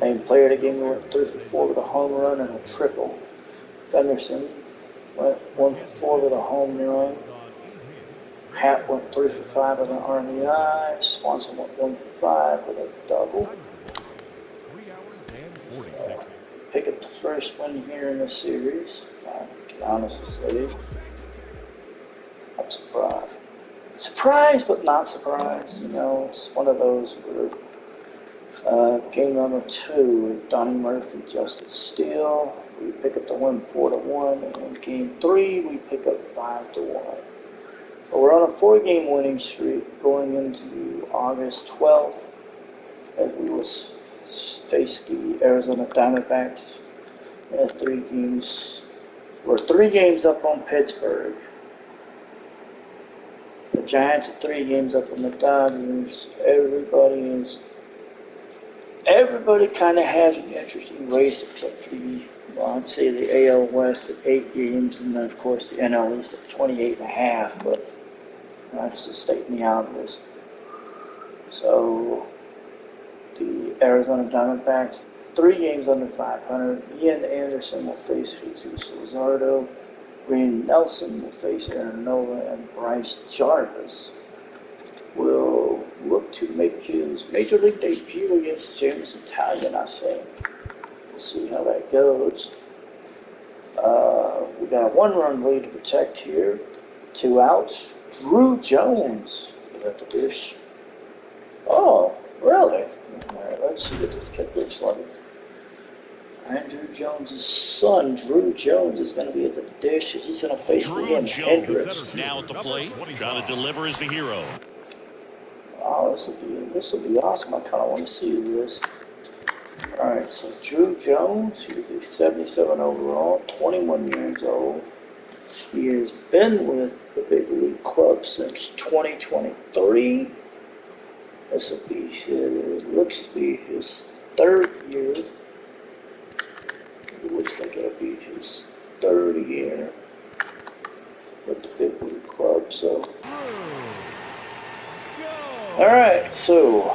main player of the game, went 3 for 4 with a home run and a triple. Henderson went 1 for 4 with a home run. Happ went 3 for 5 with an RBI. Swanson went 1 for 5 with a double. Pick up the first win here in the series. I can honestly say I'm surprised. Surprised, but not surprised. You know, it's one of those where game number 2, Donnie Murphy, Justin Steele. We pick up the win 4-1, and game 3 we pick up 5-1. But we're on a 4-game winning streak going into August 12th, as we will face the Arizona Diamondbacks in 3 games. We're 3 games up on Pittsburgh. The Giants are 3 games up on the Dodgers. Everybody kind of has an interesting race except for I'd say the AL West at 8 games, and then of course the NL East at 28.5, but that's just stating the obvious. So the Arizona Diamondbacks, 3 games under 500. Ian Anderson will face Jesus Luzardo. Green Nelson will face Aaron Nola, and Bryce Jarvis will look to make his Major League debut against James Italian, I think. We'll see how that goes. We got a 1-run lead to protect here. 2 outs. Drew Jones is at the dish. Oh, really? Alright, let's see what this kid looks like. Andrew Jones' son, Drew Jones, is going to be at the dish. He's going to face Liam Hendricks. Now at the plate, trying to deliver as the hero. Oh, this will be awesome. I kind of want to see this. All right, so Drew Jones, he's a 77 overall, 21 years old. He has been with the big league club since 2023. This will be looks to be his 3rd year. It looks like it'll be his 3rd year with the big league club. So, all right, so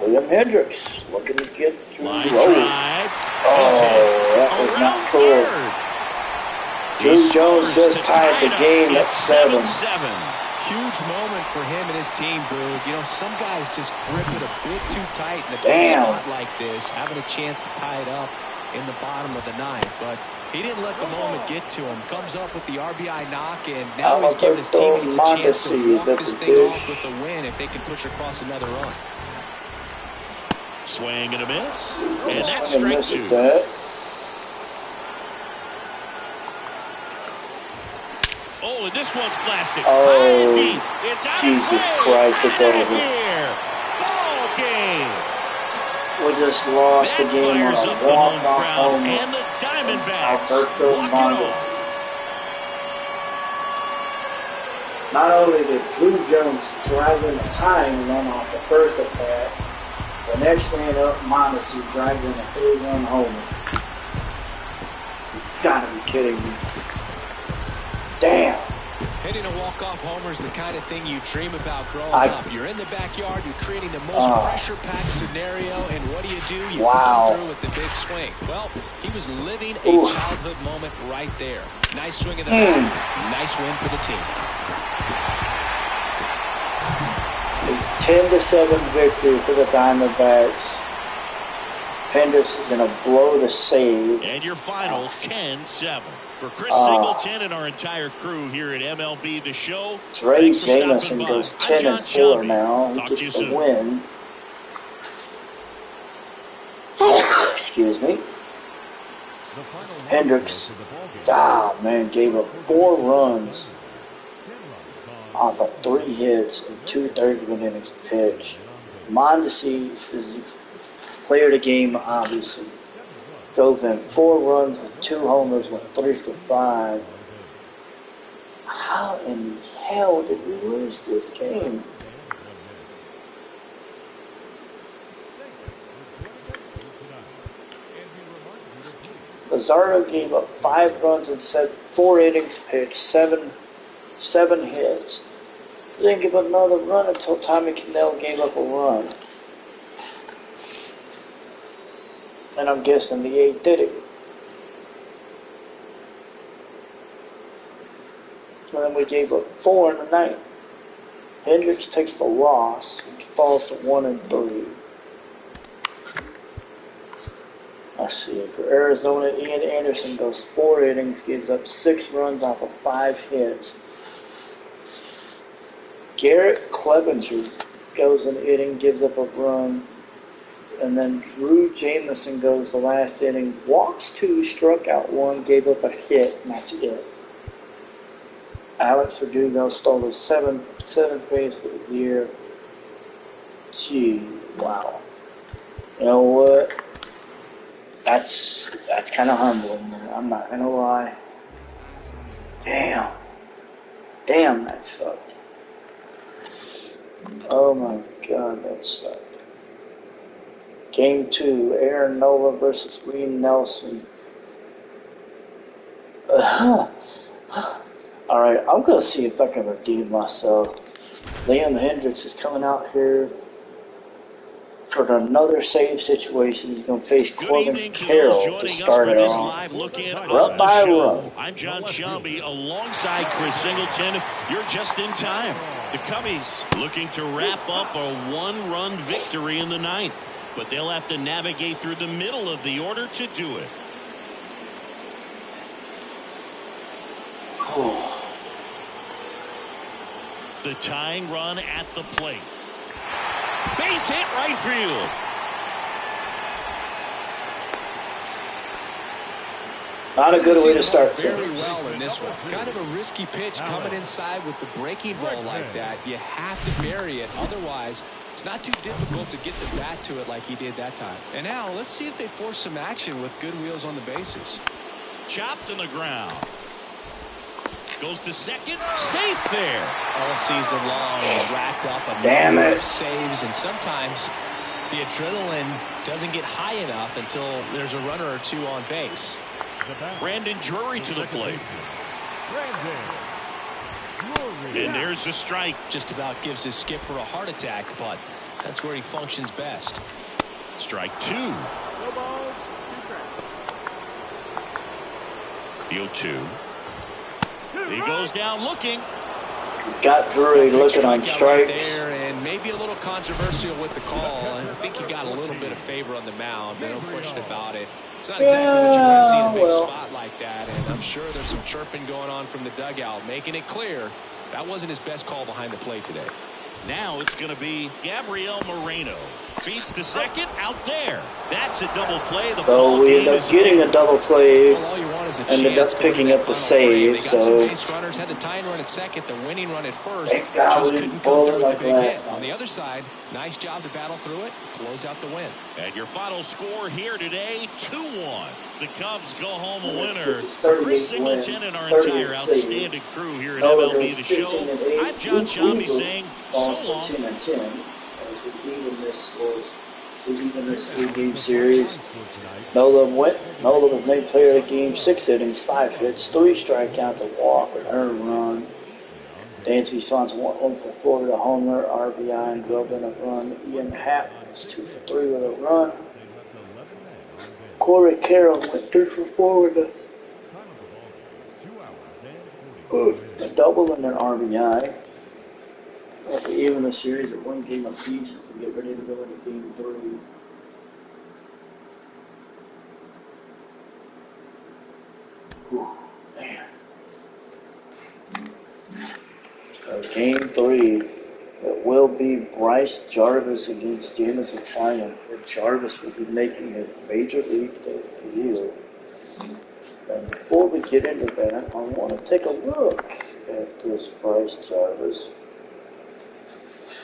William Hendricks looking to get Drew Line Jones. drive. Oh, that was not cool. Drew Jones just tied the game at 7. Huge moment for him and his team, Boog. You know, some guys just grip it a bit too tight in a big spot like this, having a chance to tie it up in the bottom of the 9th. But he didn't let the moment get to him. Comes up with the RBI knock, and now he's giving his teammates a chance to walk this thing off with the win if they can push across another run. Swing and a miss. And that's strike 2. Oh, and this one's blasted. Oh, deep. It's out Jesus of Christ, it's over. Here. Ball game. We just lost the game on a walk-off home and the Diamondbacks Alberto walk it Mondesi. off. Not only did Drew Jones drive in the tying run off the first at bat, The next man up, Mondesi, drives in a 3-run homer. You gotta be kidding me. Damn. Hitting a walk-off homer is the kind of thing you dream about growing up. You're in the backyard, you're creating the most pressure-packed scenario, and what do? You come through with the big swing. Well, he was living a childhood moment right there. Nice swing of the bat. Nice win for the team. A 10-7 victory for the Diamondbacks. Hendricks is going to blow the save. And your final 10-7. For Chris Singleton and our entire crew here at MLB The Show, Drey Jameson goes 10-4 now. He gets the win. Excuse me. Hendricks, man, gave up 4 runs off of 3 hits and 2 third-inning innings pitch. Mondesi is player of the game, obviously. Drove in 4 runs with 2 homers, went 3 for 5. How in the hell did we lose this game? Luzardo gave up 5 runs and 4 innings pitched, 7 hits. He didn't give another run until Tommy Cannell gave up a run. And I'm guessing the 8th did it. And then we gave up 4 in the 9th. Hendricks takes the loss. He falls to 1-3. Let's see. For Arizona, Ian Anderson goes 4 innings, gives up 6 runs off of 5 hits. Garrett Clevenger goes an inning, gives up a run. And then Drew Jameson goes the last inning, walks 2, struck out 1, gave up a hit, and that's it. Alex Verdugo stole the 7th base of the year. Gee, wow. You know what? That's kind of humbling. I'm not gonna lie. Damn, that sucked. Oh my God, that sucked. Game 2, Aaron Nola versus Reed Nelson. Alright, I'm going to see if I can redeem myself. Liam Hendricks is coming out here for another save situation. He's going to face Corbin Carroll to start it off. Run by run. I'm John Shelby alongside Chris Singleton. You're just in time. The Cubbies looking to wrap up a 1-run victory in the 9th. But they'll have to navigate through the middle of the order to do it. The tying run at the plate. Base hit right field. Not a good way to start. Very well in this one. Kind of a risky pitch coming inside with the breaking ball like that. You have to bury it. Otherwise, it's not too difficult to get the bat to it like he did that time. And now, let's see if they force some action with good wheels on the bases. Chopped in the ground. Goes to second. Safe there. All season long, he's racked up a number of saves, and sometimes the adrenaline doesn't get high enough until there's a runner or 2 on base. Brandon Drury to the plate. And there's the strike. Just about gives his skipper a heart attack, but that's where he functions best. Strike 2. The 0-2. He goes down looking. Got Drury looking on strike. There, and maybe a little controversial with the call. I think he got a little bit of favor on the mound. No question about it. It's not exactly what you want to see in a big spot like that. And I'm sure there's some chirping going on from the dugout, making it clear that wasn't his best call behind the plate today. Now it's going to be Gabriel Moreno. Feeds to second, out there. That's a double play. The so we end up getting a double play. Well, all you want is a ended up picking up the save. They got some base runners, had the tying run at second, the winning run at first. Just couldn't come through with the big hit. On the other side, nice job to battle through it, close out the win. And your final score here today, 2-1. The Cubs go home a winner. Chris Singleton and our entire outstanding crew here at MLB The Show. I'm John Shelby saying so long. even this 3-game series. Nola was named player of the game, 6 innings, 5 hits, 3 strikeouts, a walk, an earned run. Dansby Swanson went 1 for 4 with a homer, RBI, and drove in a run. Ian Happ was 2 for 3 with a run. Corey Carroll went 3 for 4 with a double and an RBI. Even the series at 1 game apiece as we get ready to go into game 3. Whew, man. Game 3, it will be Bryce Jarvis against Jameson Taillon. Jarvis will be making his major league debut. And before we get into that, I want to take a look at this Bryce Jarvis.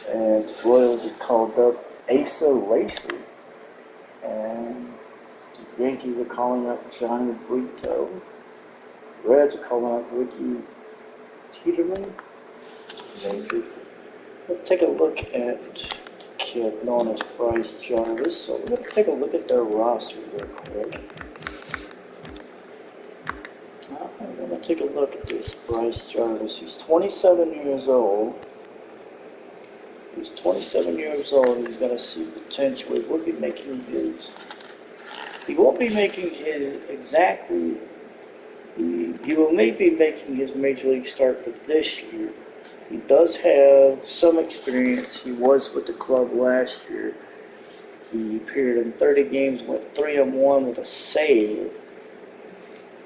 And the Royals have called up Asa Lacy. And the Yankees are calling up Johnny Brito. Reds are calling up Ricky Tiedemann. Let's take a look at the kid known as Bryce Jarvis. So we're going to take a look at their roster real quick. I'm going to take a look at this Bryce Jarvis. He's 27 years old. He's 27 years old. He's got to see potential. He will be making his. He won't be making his exactly. He will maybe be making his major league start for this year. He does have some experience. He was with the club last year. He appeared in 30 games, went 3-1 with a save.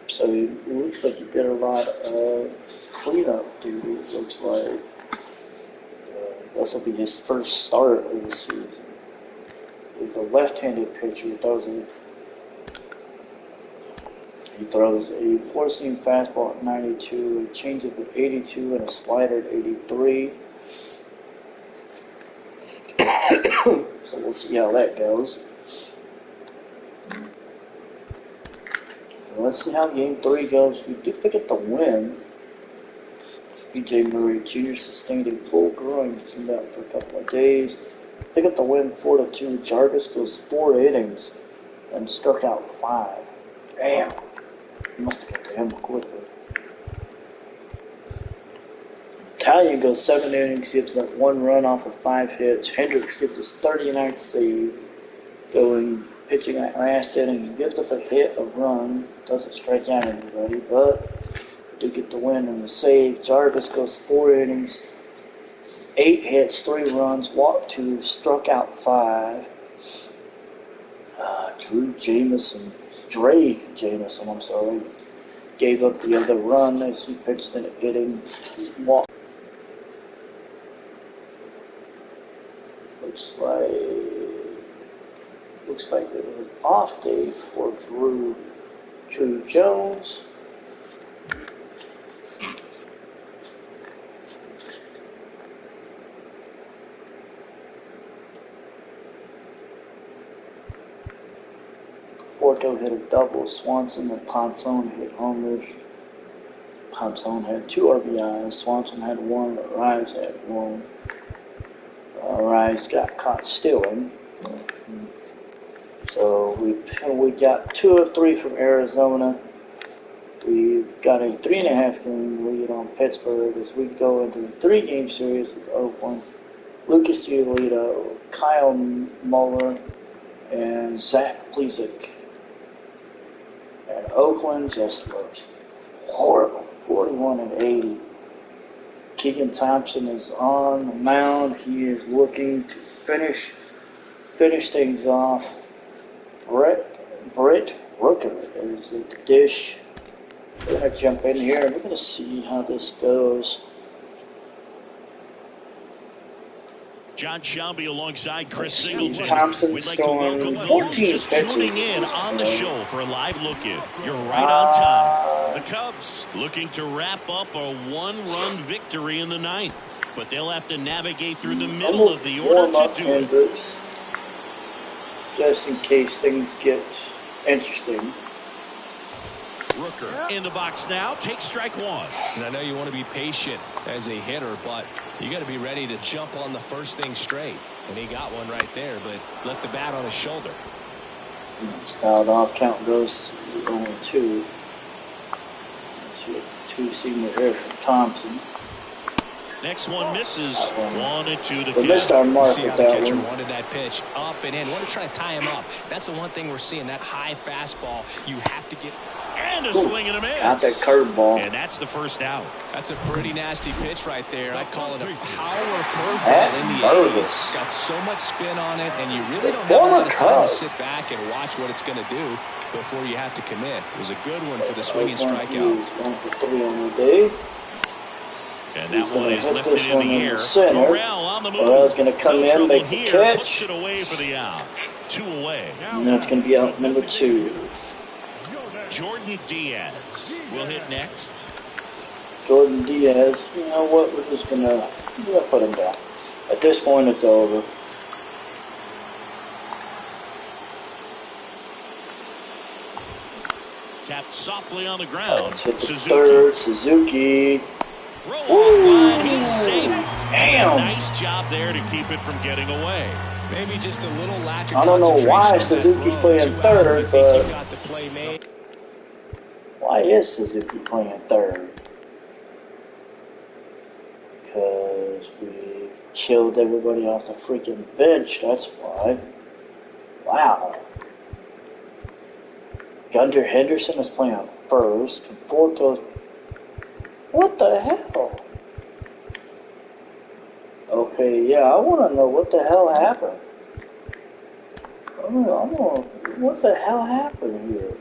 So it looks like he did a lot of cleanup duty, it looks like. This will be his first start of the season. He's a left-handed pitcher. He throws a four-seam fastball at 92, a changeup at 82, and a slider at 83. So we'll see how that goes. Let's see how Game 3 goes. We do pick up the win. B.J. Murray Jr. sustained a full groin. He's been out for a couple of days. Pick up the win 4-2. Jarvis goes 4 innings and struck out 5. Damn. He must have got to him quickly. Taillon goes 7 innings, gives up 1 run off of 5 hits. Hendricks gets his 39th save, pitching that last inning. He gives up a hit, a run, doesn't strike out anybody, but do get the win in the save. Jarvis goes 4 innings, 8 hits, 3 runs, walked 2, struck out 5. Drey Jameson, gave up the other run as he pitched in a hitting walk. Looks like it was an off day for Drew Jones. Forto hit a double. Swanson and Ponson hit homers. Ponson had 2 RBIs. Swanson had 1. Rise had 1. Rise got caught stealing. So we got 2 of 3 from Arizona. We got a 3.5 game lead on Pittsburgh as we go into the 3-game series with Oakland. Lucas Giolito, Kyle Muller, and Zach Plesac. And Oakland just looks horrible. 41-80. Keegan Thompson is on the mound. He is looking to finish things off. Brett Rooker is at the dish. We're going to jump in here and we're going to see how this goes. John Shelby alongside Chris Singleton. Thompson We'd like to welcome those just tuning in on the show for a live look-in. You're right on time. The Cubs looking to wrap up a 1-run victory in the 9th, but they'll have to navigate through the middle of the order to do it. Just in case things get interesting. Rooker in the box now, takes strike 1. And I know you want to be patient as a hitter, but you got to be ready to jump on the first thing straight. And he got one right there, but left the bat on his shoulder. It's fouled off. Count goes to 0-2. Let's see, 2-seamer here from Thompson. Next one misses. 1-2 to We missed our mark See with how the that catcher one. wanted that pitch up and in. Wanted to try to tie him up. That's the one thing we're seeing, that high fastball. You have to get... And a swing and a miss. Got that curveball. And that's the first out. That's a pretty nasty pitch right there. I call it a power curveball in the nervous. 80s. Got so much spin on it, and you really don't have a Former lot of time Cub. to sit back and watch what it's going to do before you have to commit. It was a good one for the swinging strikeout. He's 1 for 3 on the day. And He's that one gonna is hit lifted this in one the in air. the center. Morel on the move. Morel's going to come No in, trouble make the here. catch. Puts it away for the out. 2 away. And that's going to be out number 2. Jordan Diaz will hit next. Jordan Diaz, you know what, we're going to put him down. At this point, it's over. Tapped softly on the ground. Let's hit the Suzuki. third, Suzuki. Throw off line. He's safe. Damn. Nice job there to keep it from getting away. Maybe just a little lack of I don't know why concentration on that Suzuki's throw. playing 2 out. third, You think but- you got the play made. Why is Suzuki playing third? Because we killed everybody off the freaking bench, that's why. Wow. Gunter Henderson is playing first. Conforto's... What the hell? Okay, yeah, I want to know what the hell happened. What the hell happened here?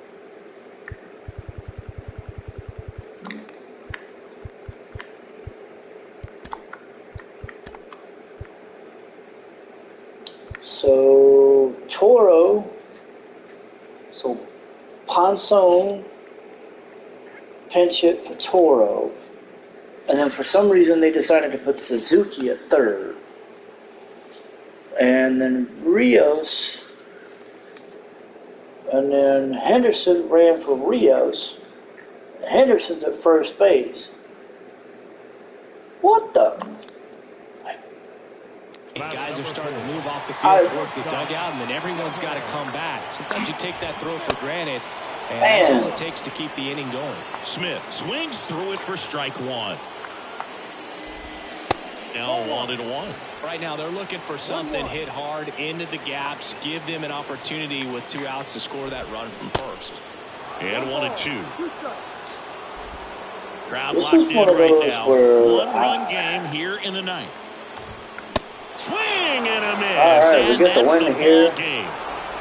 So, Toro, so Ponson, pinch hit for Toro, and then for some reason they decided to put Suzuki at third, and then Rios, and then Henderson ran for Rios. Henderson's at first base. What the? Guys are starting to move off the field towards the dugout, and then everyone's got to come back. Sometimes you take that throw for granted, and that's all it takes to keep the inning going. Smith swings through it for strike 1. Now 1-1. Right now, they're looking for something hit hard into the gaps, give them an opportunity with 2 outs to score that run from first. And 1-2. Crowd This locked is in one of right those now. where 1-run game here in the 9th. Swing and a miss. All right, we and get the that's win the here. ball game.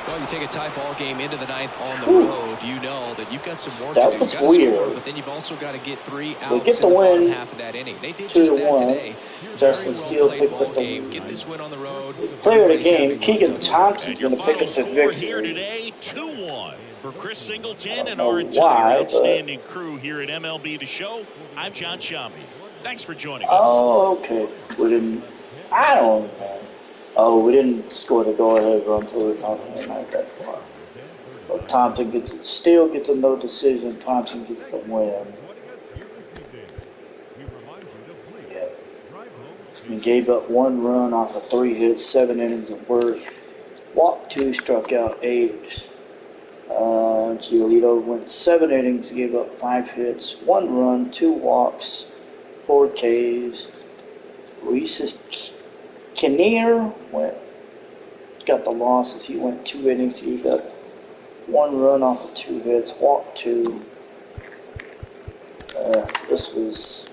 Well, you take a tie ball game into the 9th on the road, you know that you've got some work That to do. was You've got to weird. score, but then you've also got to get 3 outs We get the in the bottom win, half of that inning. They did just that 2-1. today. Justin Very well Steele played picked ball up the game. Get this win on the road. player of the Everybody's game. happy. Keegan Thompson's And your going to pick final up the score here victory. today, 2-1. For Chris Singleton and know our why, entire but- outstanding crew here at MLB The Show, I'm John Shambi. Thanks for joining us. Oh, okay. We didn't. I don't know. Oh, we didn't score the go-ahead run until we found the night that far. So Thompson gets it. Steele gets a no decision. Thompson gets the win. Yeah. He gave up 1 run off of 3 hits, 7 innings of work. Walked 2, struck out 8. Giolito went 7 innings, gave up 5 hits, 1 run, 2 walks, 4 Ks. Luis Kinnear got the losses. He went 2 innings, he got 1 run off of 2 hits, walked 2. This was,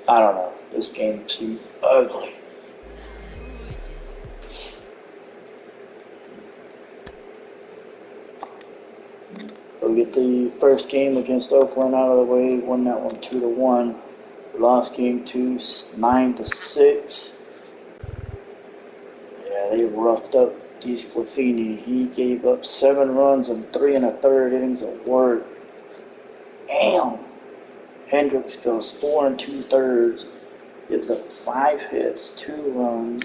I don't know, this game seemed ugly. We get the first game against Oakland out of the way, won that one 2-1. Lost game 2, 9-6. Yeah, they roughed up DeSclafani. He gave up 7 runs and 3 1/3 innings of work. Damn. Hendricks goes 4 2/3, gives up 5 hits, 2 runs.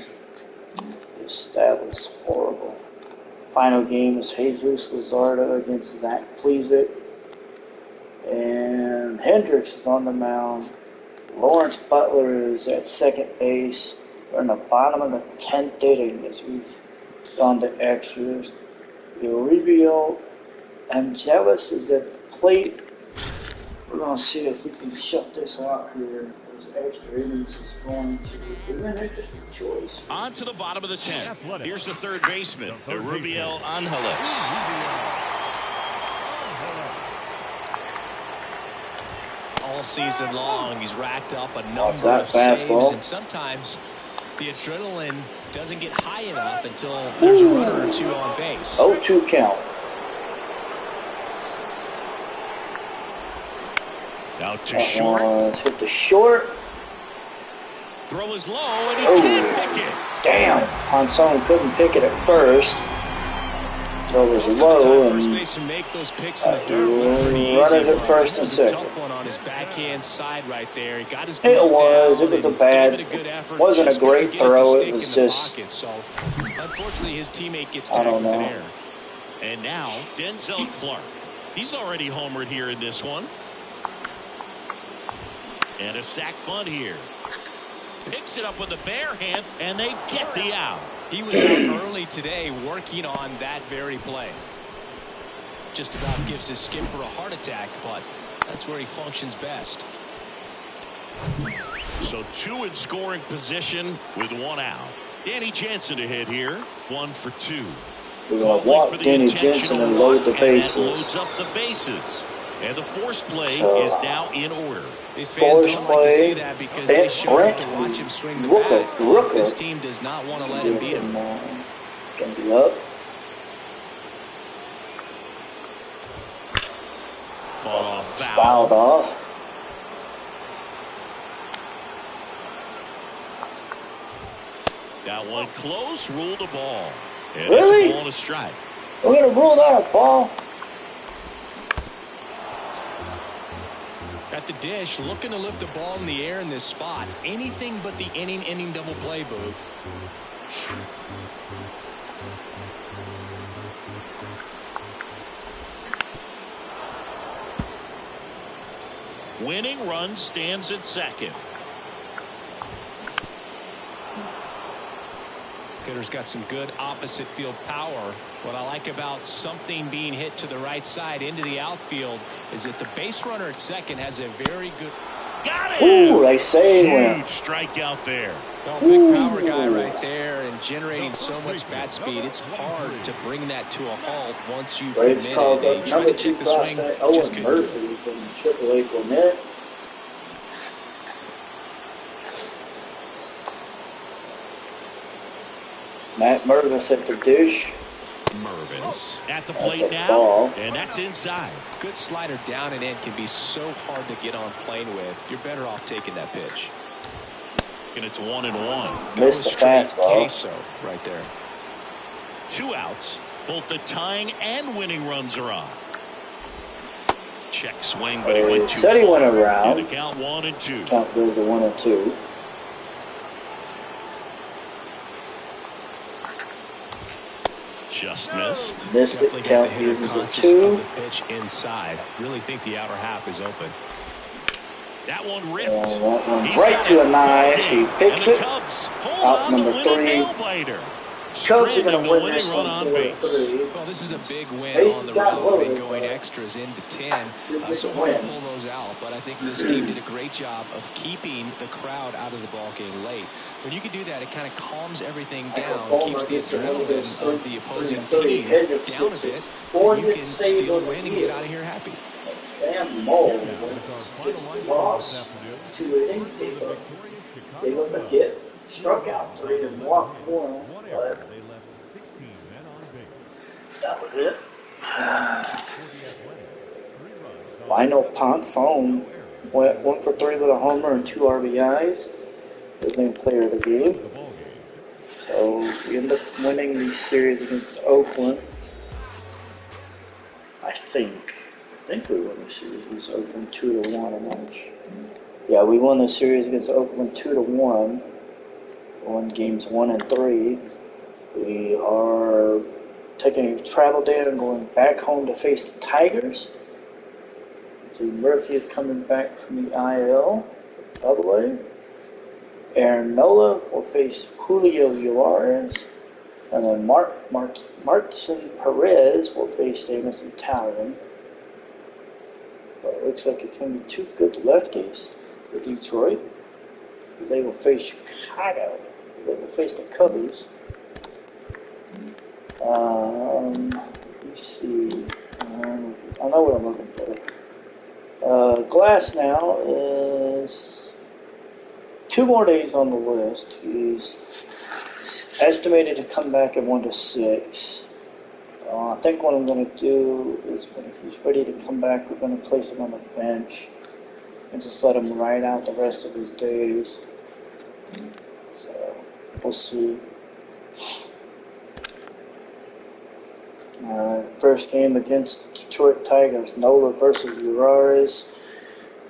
That was horrible. Final game is Jesus Luzardo against Zach Plesac. And Hendricks is on the mound. Lawrence Butler is at second base. We're in the bottom of the 10th inning as we've gone to extras. Uribe Angelis is at the plate. We're going to see if we can shut this out here. Those extra innings is going to be an interesting choice. On to the bottom of the 10th. Here's the third baseman, Rubiel Angeles. All season long, he's racked up a number of saves, and sometimes the adrenaline doesn't get high enough until there's a runner or two on base. 0-2 count. Out to short. Hit the short. Throw is low, and he can't pick it. Damn. Hanson couldn't pick it at first. Throw was low, and first baseman make those picks in the dirt look pretty easy. Runners at first and second. Tough one on his backhand side right there. He got his it was a bad. Wasn't a great throw. It was just. So unfortunately, his teammate gets tagged with an error. And now Denzel Clark. He's already homered here in this one. And a sac bunt here. Picks it up with the bare hand, and they get the out. He was out early today working on that very play. Just about gives his skipper a heart attack, but that's where he functions best. So 2 in scoring position with 1 out. Danny Jansen to hit here. 1 for 2. We're going to walk Danny Jansen and load the bases. Loads up the bases. And the force play is now in order. These fans don't like to see that because they show up to watch him swing the bat. This team does not want to let him beat him. Gonna be up. Fouled off. That one close, ruled a ball. And really? It's a ball and a strike. We're gonna rule that a ball. At the dish, looking to lift the ball in the air in this spot. Anything but the inning double play, Boo. Winning run stands at second. Hitter's got some good opposite field power. What I like about something being hit to the right side into the outfield is that the base runner at second has a very good. Got it! Ooh, they say huge strikeout there. Well, big power guy right there, and generating so much bat speed. It's hard to bring that to a halt once you commit it. Trying to check the swing, just couldn't do it. Murphy from AAA Gwinnett. Matt Mervis at the dish. Mervis at the plate now, and that's inside. Good slider down and in can be so hard to get on plane with. You're better off taking that pitch. And it's 1-1. Missed the fastball. Queso right there. 2 outs. Both the tying and winning runs are on. Check swing, but he went too far. Said he went around. And the count 1-2. Count goes to 1-2. Just missed. Missed it. Count goes to 2. Pitch inside. Really think the outer half is open. That one ripped. That one right to a 9. He picks it. Out number 3. Cubs are going to win this one 4-3. Well, this is a big win on the road and going extras into 10. So hard to pull those out, but I think this team did a great job of keeping the crowd out of the ball game late. When you can do that, it kind of calms everything down, keeps the adrenaline of the opposing team down a bit, and you can steal a win and get out of here happy. Sam Moll lost 2 innings. Gave up a hit, struck out 3 and walked 1. But that was it. Lionel Ponson went 1 for 3 with a homer and 2 RBIs. Was named player of the game. So we end up winning the series against Oakland. I think we won the series against Oakland 2-1. Yeah, we won the series against Oakland 2-1. Won games 1 and 3. We are taking a travel day and going back home to face the Tigers. So Murphy is coming back from the IL for AA. Aaron Nola will face Julio Urias. And then Martin Perez will face Jameson Taillon. But it looks like it's going to be two good lefties for Detroit. They will face Chicago. They will face the Cubbies. Let's see. I know what I'm looking for. Glass now is 2 more days on the list. He's estimated to come back at 1-6. I think what I'm going to do is when he's ready to come back, we're going to place him on the bench and just let him ride out the rest of his days. So we'll see. First game against the Detroit Tigers, Nola versus Urias.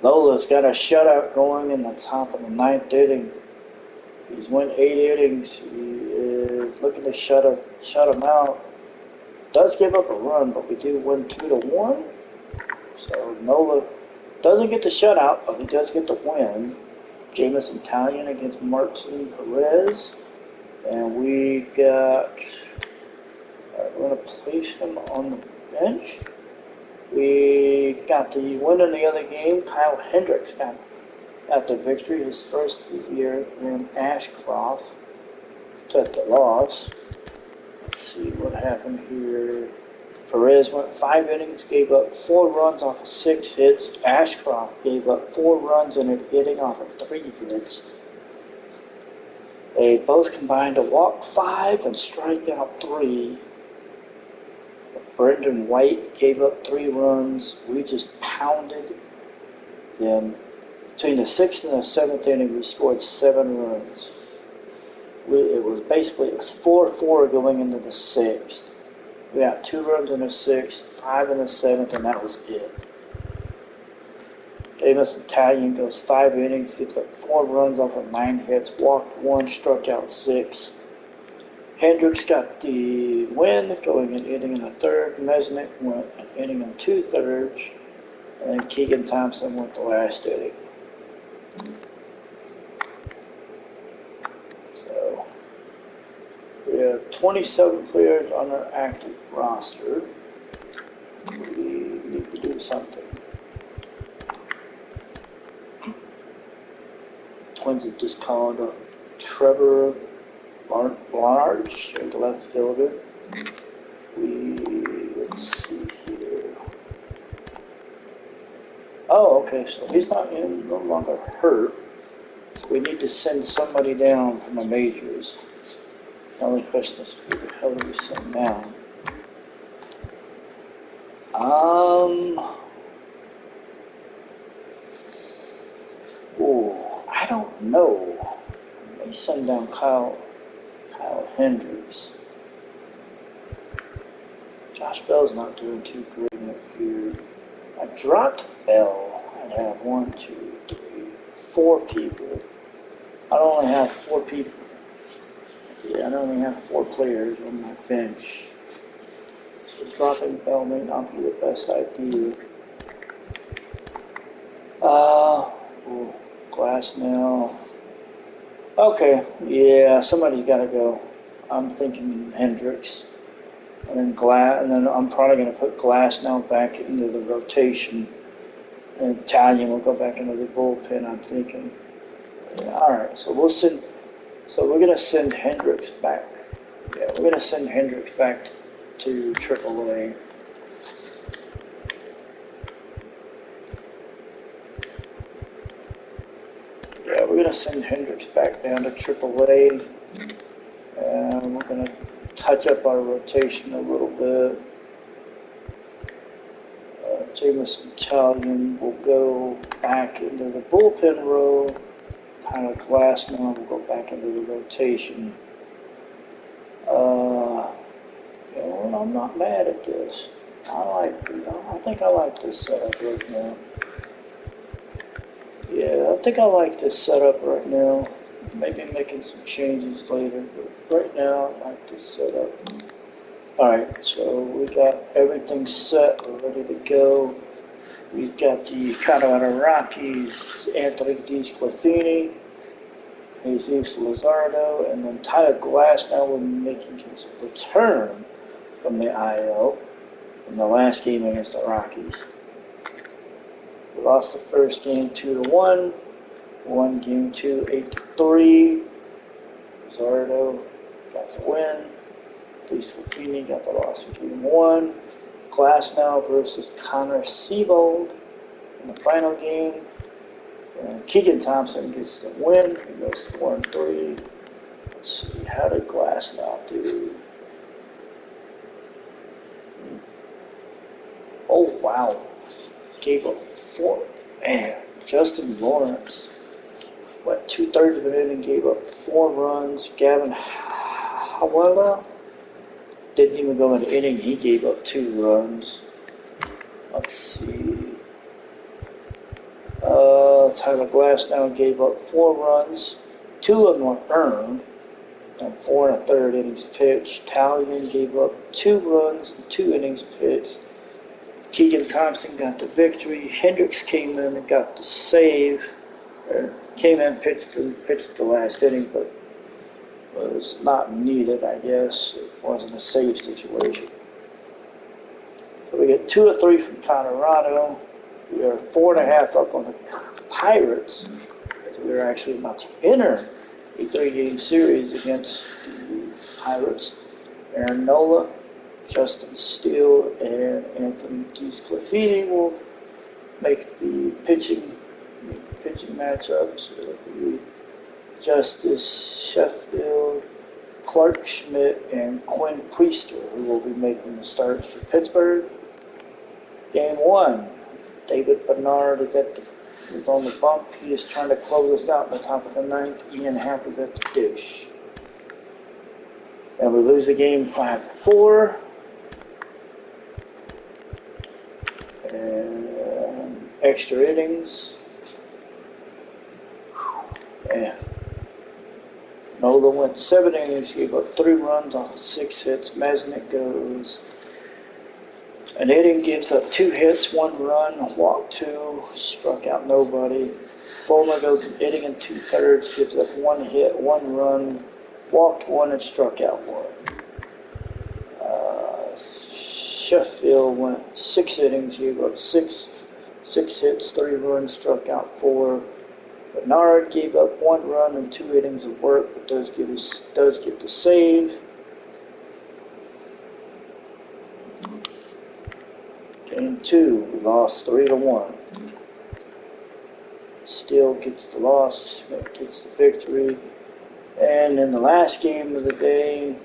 Nola's got a shutout going in the top of the 9th inning. He's won 8 innings. He is looking to shut him out. Does give up a run, but we do win 2-1. So Nola doesn't get the shutout, but he does get the win. Jameson Taillon against Martin Perez. And we got... we're going to place him on the bench. We got the win in the other game. Kyle Hendricks got the victory. His first year in Ashcroft took the loss. Let's see what happened here. Perez went 5 innings, gave up 4 runs off of 6 hits. Ashcroft gave up 4 runs and a hitting off of 3 hits. They both combined to walk 5 and strike out 3. Brendan White gave up 3 runs. We just pounded them. Between the 6th and the 7th inning, we scored 7 runs. It was 4-4 going into the 6th. We got 2 runs in the 6th, 5 in the 7th, and that was it. Jameson Taillon goes 5 innings, gives up 4 runs off of 9 hits, walked 1, struck out 6. Hendricks got the win, going an inning in the 3rd. Mesnick went an inning and 2/3. And then Keegan Thompson went the last inning. So, we have 27 players on our active roster. We need to do something. Twins have just called up Trevor Large, the left fielder. Let's see here. Oh, okay, so he's no longer hurt. So we need to send somebody down from the majors. The only question is, who the hell do we send down? I don't know. They send down Kyle Hendricks. Josh Bell's not doing too great up here. I dropped Bell. I have 1, 2, 3, 4 people. I only have 4 people. Yeah, I only have 4 players on my bench. So dropping Bell may not be the best idea. Glass now. Okay, yeah, somebody's got to go. I'm thinking Hendricks, and then I'm probably going to put Glass now back into the rotation, and Taillon will go back into the bullpen. I'm thinking. Yeah, all right, so we're going to send Hendricks back. Yeah, we're going to send Hendricks back to AAA. Yeah, we're going to send Hendricks back down to AAA. And we're going to touch up our rotation a little bit. Jameson Taillon will go back into the bullpen role. Kind of Glass now will go back into the rotation. I'm not mad at this. I think I like this setup right now. Yeah, I think I like this setup right now. Maybe making some changes later, but right now I like this setup. Alright, so we got everything set. We're ready to go. We've got the Colorado Rockies, Anthony DeSclafani, Jesus Luzardo, and then Tyler Glasnow will be making his return from the IL in the last game against the Rockies. We lost the first game 2-1, won game 2 8-3. Luzardo got the win. DeSclafani got the loss in game 1. Glasnow versus Connor Seabold in the final game. And Keegan Thompson gets the win. He goes 4-3. Let's see, how did Glasnow do? Oh, wow. Gave up 4. Man, Justin Lawrence went 2/3 of an inning, gave up 4 runs. Gavin Hawala didn't even go an inning. He gave up 2 runs. Let's see. Tyler Glasnow gave up 4 runs. 2 of them were earned, and 4 1/3 innings pitched. Talion gave up 2 runs and 2 innings pitched. Keegan Thompson got the victory. Hendricks came in and got the save. Came in, pitched the last inning, but was not needed, I guess. It wasn't a save situation. So we get 2 of 3 from Colorado. We are 4.5 up on the Pirates, as we are actually about to enter a 3-game series against the Pirates. Aaron Nola, Justin Steele, and Anthony DeSclafani will make the pitching matchups. It'll be Justice Sheffield, Clark Schmidt, and Quinn Priester, who will be making the starts for Pittsburgh. Game 1, David Bernard is on the bump. He is trying to close us out in the top of the 9th. Ian Happ is at the dish. And we lose the game 5-4. And extra innings. Man. Nola went 7 innings, gave up 3 runs off of 6 hits. Mesnick goes an inning, gives up 2 hits, 1 run, walked 2, struck out nobody. Fulmer goes an inning and 2/3, gives up 1 hit, 1 run, walked 1, and struck out 1. Sheffield went 6 innings, gave up 6 hits, 3 runs, struck out 4. Bernard gave up 1 run and 2 innings of work, but does get the save. Game 2, we lost 3-1. Steele gets the loss, Smith gets the victory. And in the last game of the day,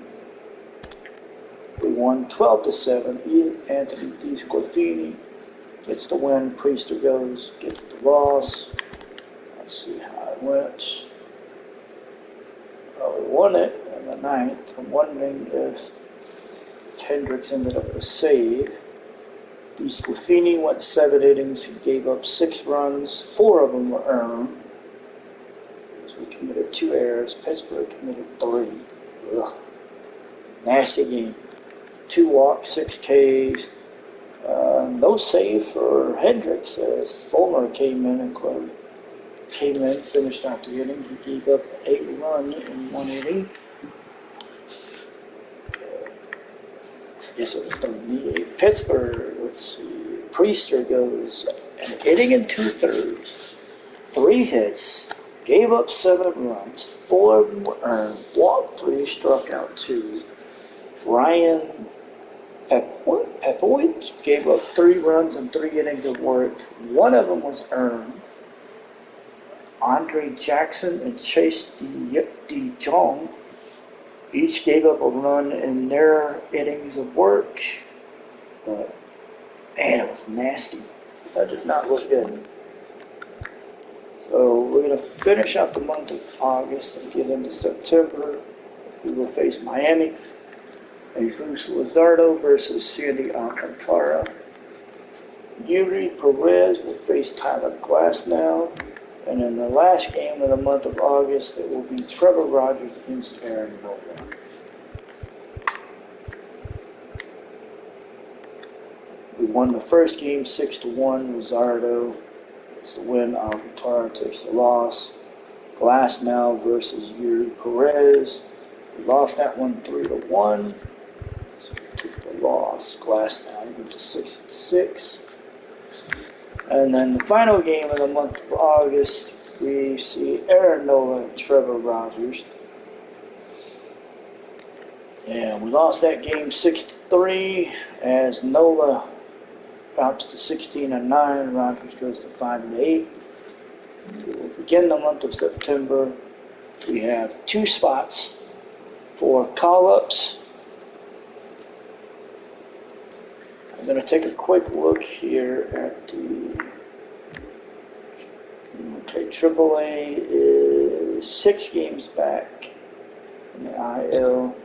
we won 12-7. Anthony DeSclafani gets the win. Priester gets the loss. Let's see how it went. Well, we won it in the 9th. I'm wondering if Hendricks ended up with a save. DeSclafani went 7 innings. He gave up 6 runs. 4 of them were earned. So we committed 2 errors. Pittsburgh committed 3. Ugh. Nasty game. 2 walks, 6 Ks. No save for Hendricks as Fulmer came in, finished out the inning. He gave up 8 runs in 1 inning. I guess it was 38. Pittsburgh, let's see. Priester goes an inning and 2/3, 3 hits, gave up 7 runs, 4 of them were earned, walked 3, struck out 2. Ryan Pepoit gave up 3 runs and 3 innings of work. 1 of them was earned. Andre Jackson and Chase DeJong each gave up a run in their innings of work. But, man, it was nasty. That did not look good. So we're going to finish out the month of August and get into September. We will face Miami. Jesus Luzardo versus Sandy Alcantara. Yuri Perez will face Tyler Glasnow. And in the last game of the month of August, it will be Trevor Rogers against Aaron Nola. We won the first game 6-1. Luzardo gets the win. Alcantara takes the loss. Glasnow versus Yuri Perez. We lost that one 3-1. So we took the loss. Glasnow went to 6-6. And then the final game of the month of August, we see Aaron Nola and Trevor Rogers. And we lost that game 6-3 as Nola drops to 16-9. Rogers goes to 5-8. We'll begin the month of September. We have 2 spots for call-ups. I'm going to take a quick look here at the... Okay, AAA is 6 games back in the IL.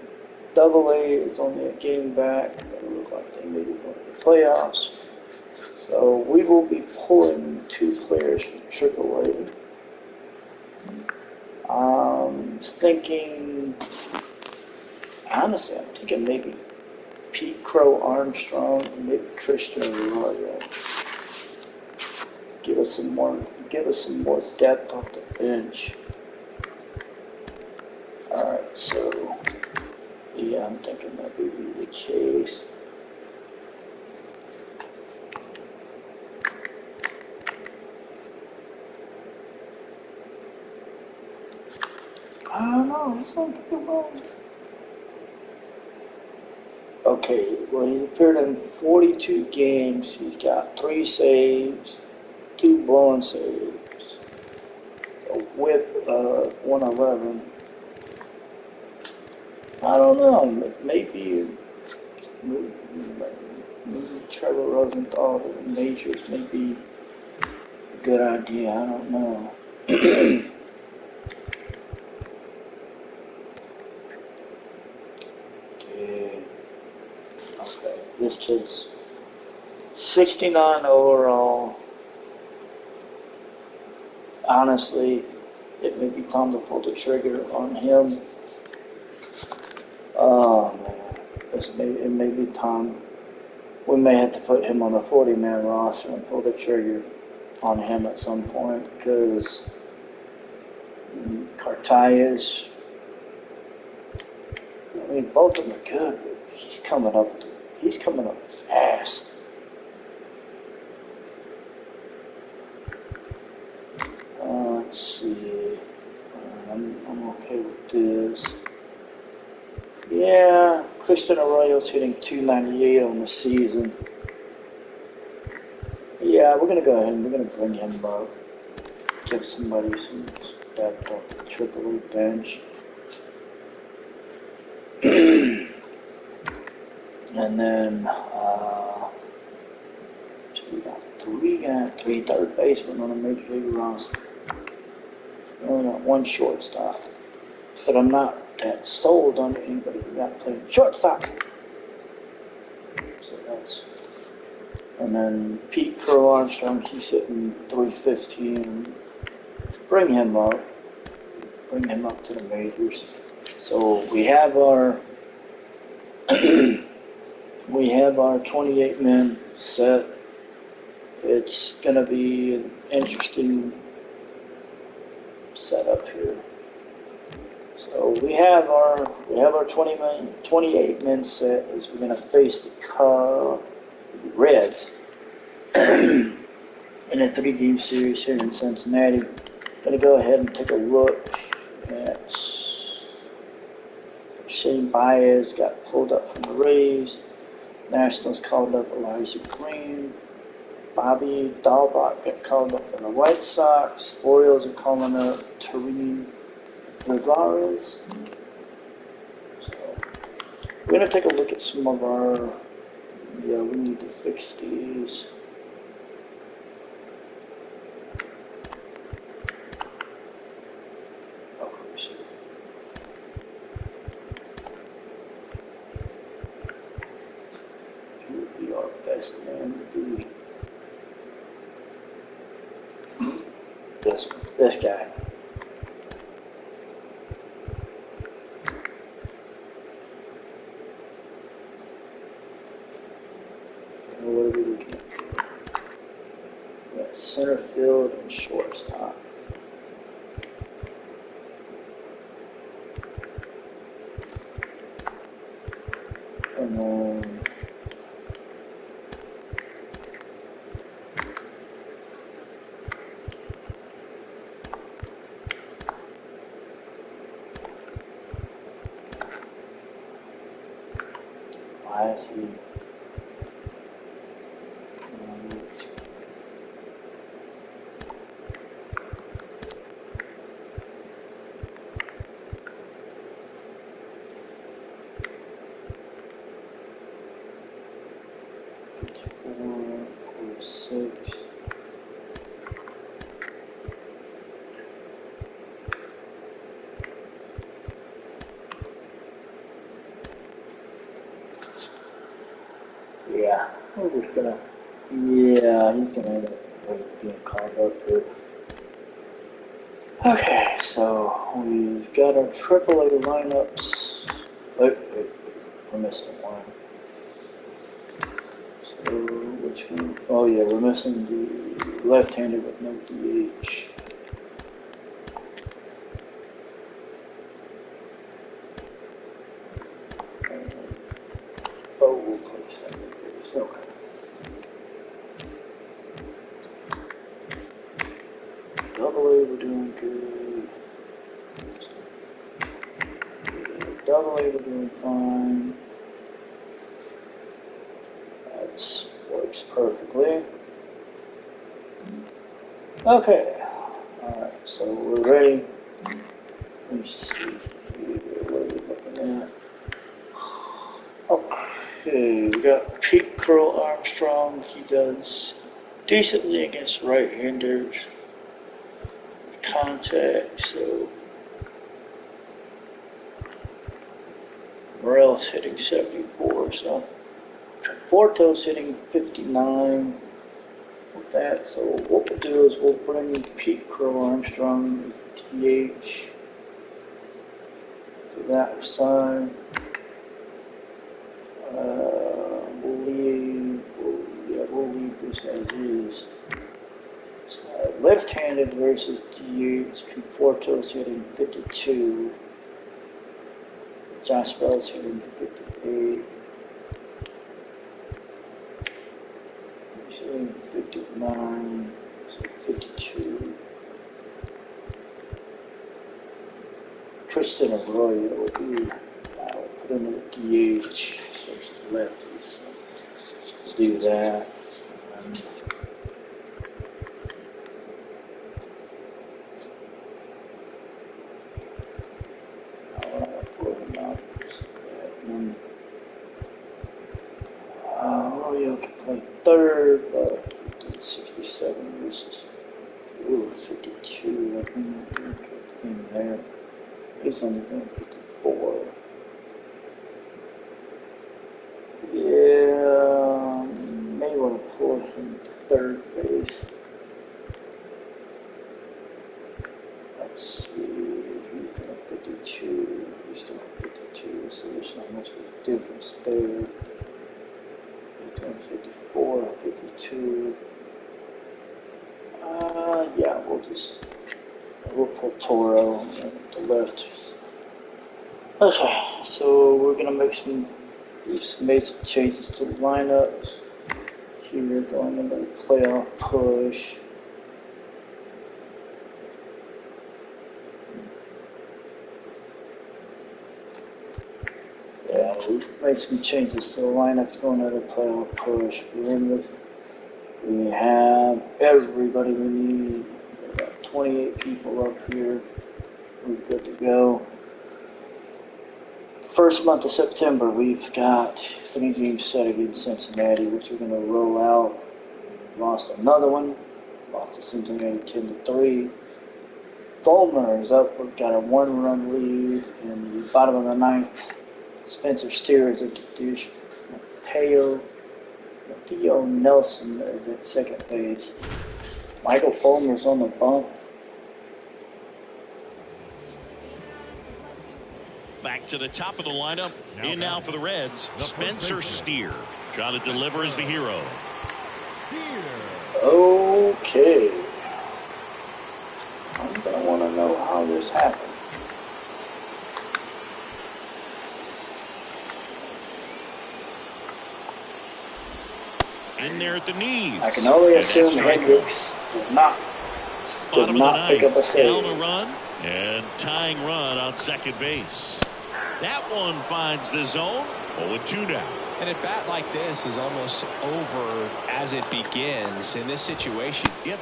AA is only a game back. It looks like they may be going to the playoffs. So we will be pulling 2 players from AAA. Honestly, I'm thinking maybe Pete Crow Armstrong and maybe Christian Arroyo. Give us some more depth off the bench. Alright, so yeah, I'm thinking that would be the case. I don't know, it's not pretty well. Okay, well, he's appeared in 42 games. He's got 3 saves, 2 blown saves, a whip of 111. I don't know, maybe Trevor Rosenthal to the majors may be a good idea. I don't know. Okay, this kid's 69 overall. Honestly, it may be time to pull the trigger on him. Oh man, it may be time. We may have to put him on a 40-man roster and pull the trigger on him at some point because Cartayas, I mean, both of them are good, but he's coming up fast. Let's see. I'm okay with this. Yeah, Christian Arroyo's hitting .298 on the season. Yeah, we're gonna go ahead and we're gonna bring him up. Give somebody some depth off the AAA bench. And then so we got 3 third basemen on a major league roster. We only got 1 shortstop. But I'm not that sold on anybody who got playing shortstop. So that's. And then Pete Crow Armstrong, he's hitting .315. Let's bring him up. Bring him up to the majors. So we have our 28 men set. It's gonna be an interesting setup here. So we have our 28 men set as we're gonna face the Reds in a 3-game series here in Cincinnati. Gonna go ahead and take a look at Shane Baez got pulled up from the Rays. Nationals called up Elijah Green. Bobby Dahlbach got called up by the White Sox. Orioles are calling up Terrin Vivarez. So we're going to take a look at some of our... Yeah, we need to fix these. Who would be our best man to be? This guy. What are we looking at? We got center field and shortstop. And then I see. Six. Yeah, we're just gonna. Yeah, he's gonna end up being called up here. Okay, so we've got our AAA lineups. Wait, we're missing one. So which one? Oh yeah, we're missing the left-hander with no DH. Oh, we'll place that in base. Okay. Double A, we're doing good. Double A, we're doing fine. That works perfectly. Okay. Alright, so we're ready. Let me see what we're looking at. Okay, we got Pete Crow Armstrong. He does decently against right-handers. Contact, so Morel's hitting 74, so Conforto's hitting 59 with that. So what we'll do is we'll bring Pete Crow Armstrong DH to that side. We'll leave this as is. So, left-handed versus DH. Conforto's hitting 52. Josh Bell's hitting 58. He's hitting 59. So 52. Tristan Arroyo will be. I'll put him in the DH. So it's lefties. So do that. Arroyo can play third, but he did 67 versus 52. I think good thing there. He's only doing 54. Yeah, may want to pull him to third base. Let's see, he's in a 52, he's doing 52, so there's not much of a difference there. He's doing 54, 52. Yeah, we'll pull Toro at the left. Okay, so we're gonna make some changes to the lineups. Here, going into the playoff push. Yeah, we've made some changes to the lineups going into the playoff push. We have everybody we need. We've got 28 people up here. We're good to go. First month of September, we've got 3 games set against Cincinnati, which we're going to roll out. Lost another one. Lost to Cincinnati 10-3. Fulmer is up. We've got a 1-run lead in the bottom of the 9th. Spencer Steer is at the dish. Theo Nelson is at second base. Michael Fulmer's on the bump. Back to the top of the lineup. In now for the Reds, Spencer Steer. Trying to deliver as the hero. Okay. I'm going to want to know how this happened. in there at the knees. I can only And that's assume strike one. Hendricks did not pick up a save. Down a run and tying run on second base. That one finds the zone. 0-2 now. And at bat like this is almost over as it begins in this situation. Yep.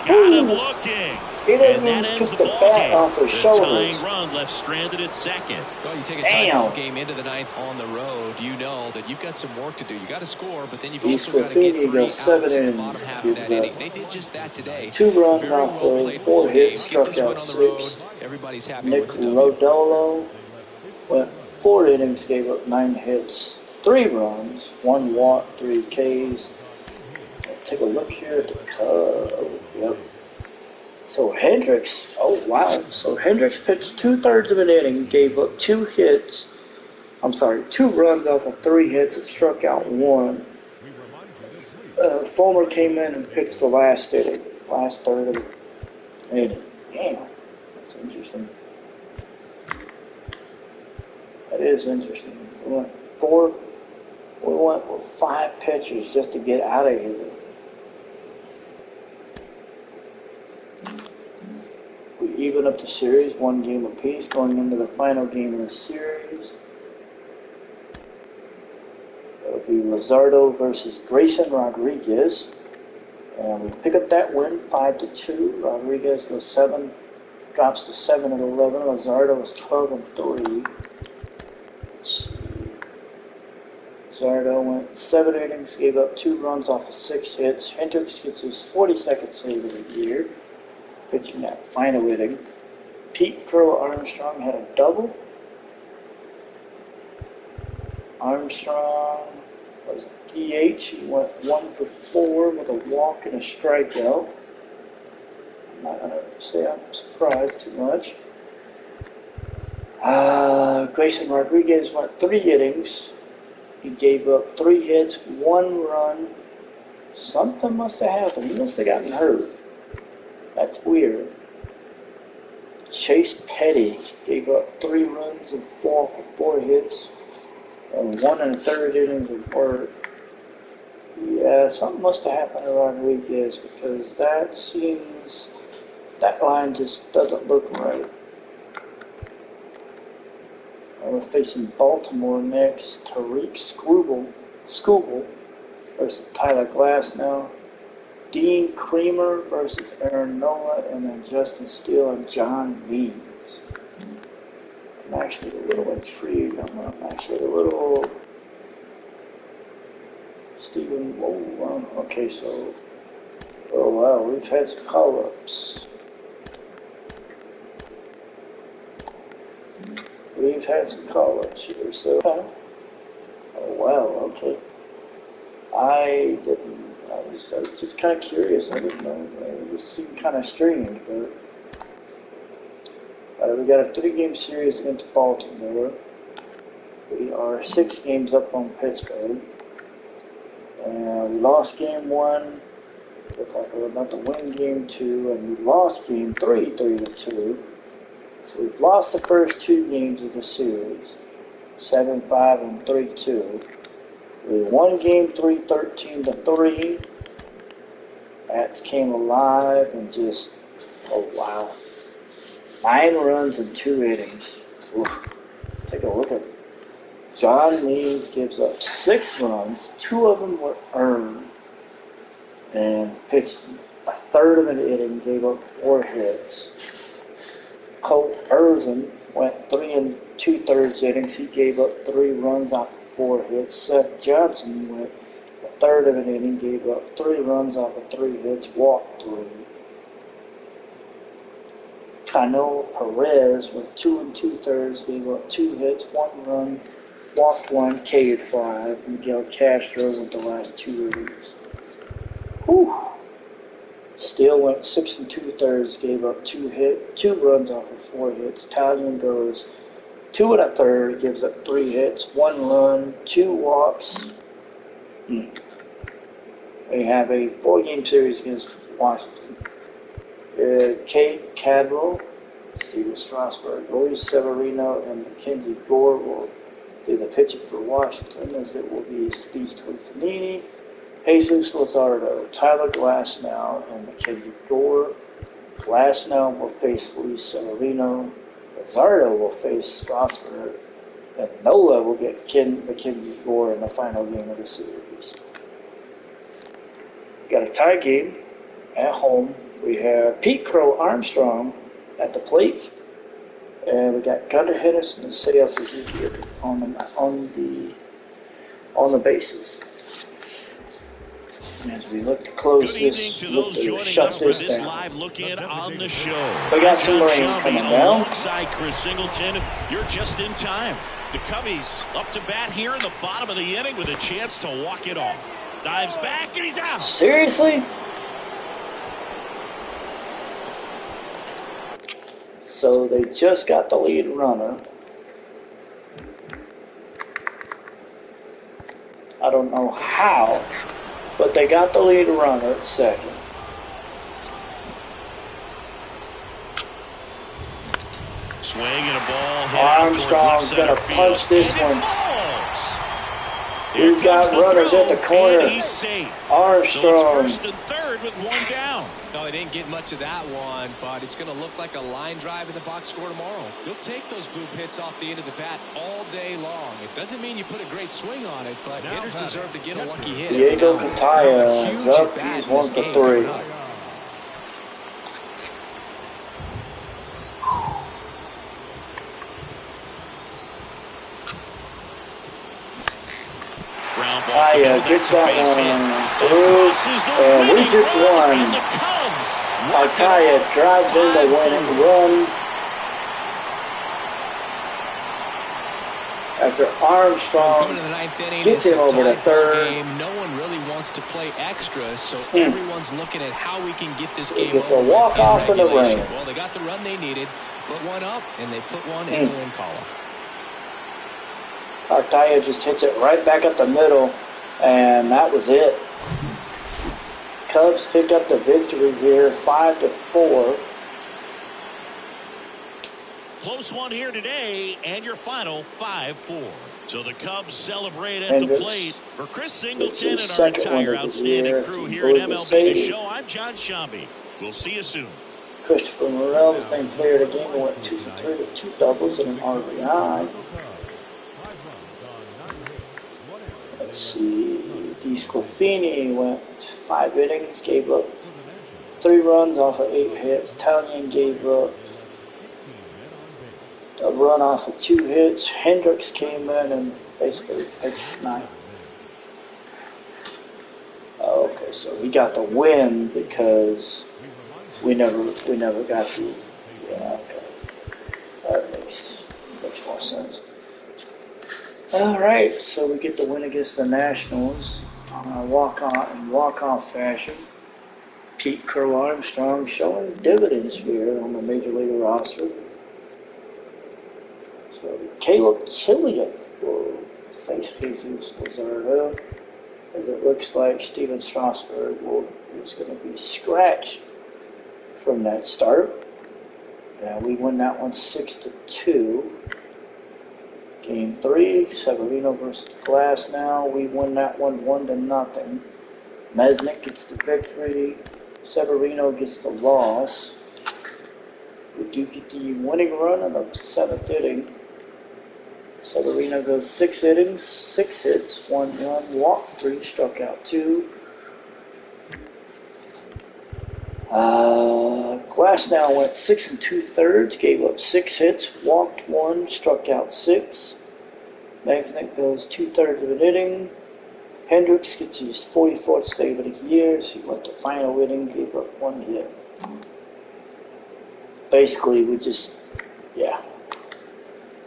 Got him looking. He didn't And that even ends took the the ball bat game. off his The shoulders. tying run left stranded at second. Well, you take a tie ball game into the ninth on the road, you know that you've got some work to do. You got to score, but then you've also got to get 3 outs in the bottom half of that inning. They did just that today. 2 runs Very off well of played 4 ball hits, game. struck Get out this win on the 6. road. Everybody's happy Nick with the W. Lodolo went 4 innings, gave up 9 hits, 3 runs, 1 walk, 3 Ks. Take a look here at the Cubs. Yep. So Hendricks, oh wow. So Hendricks pitched 2/3 of an inning, gave up 2 runs off of 3 hits and struck out 1. Fulmer came in and pitched the last inning, last third of the inning. Damn, that's interesting. That is interesting. We went with 5 pitchers just to get out of here. We even up the series, 1 game apiece, going into the final game of the series. It'll be Luzardo versus Grayson Rodriguez. And we pick up that win, 5-2. Rodriguez drops to 7-11. Luzardo is 12-3. Let's see. Luzardo went 7 innings, gave up 2 runs off of 6 hits. Hendricks gets his 42nd save of the year, pitching that final inning. Pete Crow Armstrong had a double. Armstrong was DH. He went 1 for 4 with a walk and a strikeout. I'm not going to say I'm surprised too much. Grayson Rodriguez went 3 innings. He gave up 3 hits, 1 run. Something must have happened. He must have gotten hurt. That's weird. Chase Petty gave up 3 runs and 4 for 4 hits and 1 1/3 innings of work. Yeah, something must have happened to Rodriguez because that line just doesn't look right. We're facing Baltimore next. Tariq Skubal versus Tyler Glass now. Dean Creamer versus Aaron Nola, and then Justin Steele and John Means. I'm actually a little intrigued. I'm actually a little Stephen. Okay, so oh wow, we've had some call-ups. We've had some call-ups here, so oh wow, okay. I was just kind of curious. I didn't know. It seemed kind of strange, but we got a 3-game series against Baltimore. We are 6 games up on Pittsburgh, and we lost game 1. Looked like we were about to win game 2, and we lost game 3, 3-2. So we've lost the first 2 games of the series, 7-5 and 3-2. We won game 3, 13-3. Bats came alive and just, oh wow. 9 runs in 2 innings. Oof. Let's take a look at it. John Means gives up 6 runs. 2 of them were earned. And pitched a third of an inning, gave up 4 hits. Colt Irvin went 3 2/3 innings. He gave up 3 runs off 4 hits. Seth Johnson went a third of an inning, gave up 3 runs off of 3 hits, walked 3. Cano Perez went 2 2/3, gave up 2 hits, 1 run, walked 1, K'd 5. Miguel Castro went the last 2 innings. Whew. Steele went 6 2/3, gave up 2 runs off of 4 hits. Talion goes 2 1/3, gives up 3 hits, 1 run, 2 walks. We have a 4-game series against Washington. Kate Cadwell, Steven Strasburg, Luis Severino, and Mackenzie Gore will do the pitching for Washington, as it will be Steve Tofanini, Jesus Luzardo, Tyler Glasnow, and Mackenzie Gore. Glasnow will face Luis Severino. Luzardo will face Strasburg. And Nola will get Mackenzie Gore in the final game of the series. Got a tie game at home. We have Pete Crow Armstrong at the plate. And we got Gunnar Henderson and Seiya Suzuki on the bases. As we look to close Good evening to those joining us for this live look-in on the show. We got some rain coming down. Alongside Chris Singleton, you're just in time. The Cubbies up to bat here in the bottom of the inning with a chance to walk it off. Dives back and he's out. Seriously? So they just got the lead runner. I don't know how, but they got the lead runner at second. Swing and a ball. Armstrong's going to punch this one. We've got runners at the corner. Armstrong. First and third with one down. No, he didn't get much of that one, but it's going to look like a line drive in the box score tomorrow. You'll take those blue hits off the end of the bat all day long. It doesn't mean you put a great swing on it, but hitters deserve to get a lucky hit. Diego Cataya is up. He's 1 for 3. Cataya gets that one. And we just won. Cataya drives in the winning run. After Armstrong gets him over to third. No one really wants to play extra, so everyone's looking at how we can get this game over. Get the walk off in the rain. Well, they got the run they needed, put one up, and they put one in the win column. Cataya just hits it right back up the middle, and that was it. Cubs pick up the victory here, 5-4. Close one here today, and your final 5-4. So the Cubs celebrate at the plate. For Chris Singleton and our entire outstanding crew here at MLB The Show, I'm John Shambi. We'll see you soon. Christopher Morel, the main player of the game, went 2 for 3 with 2 doubles and an RBI. Let's see. DeSclafani went 5 innings, gave up 3 runs off of 8 hits. Talian gave up a run off of 2 hits. Hendricks came in and basically pitched 9. Okay, so we got the win because we never got the. Yeah, okay, that makes more sense. All right, so we get the win against the Nationals on a walk-off fashion. Pete Crow Armstrong showing dividends here on the Major League roster. So Caleb Killian will face Jesus Luzardo, as it looks like Steven Strasburg is going to be scratched from that start. And we win that one 6-2. Game 3, Severino versus Glasnow. We win that one 1-0. Mesnick gets the victory. Severino gets the loss. We do get the winning run in the 7th inning. Severino goes 6 innings, 6 hits, 1 run, walked 3, struck out 2. Glasnow went 6 2/3, gave up 6 hits, walked 1, struck out 6. Mesnick goes 2/3 of an inning. Hendricks gets his 44th save of the year. He went the final inning, gave up 1 hit. Basically,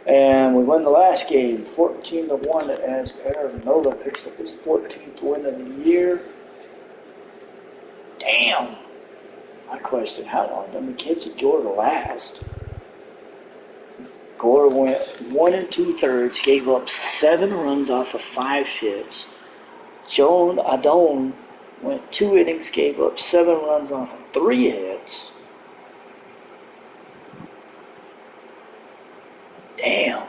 And we won the last game, 14-1 as Aaron Nola picks up his 14th win of the year. Damn. I question how long did Mackenzie Gore last. Gore went 1 2/3, gave up 7 runs off of 5 hits. Joan Adon went 2 innings, gave up 7 runs off of 3 hits. Damn.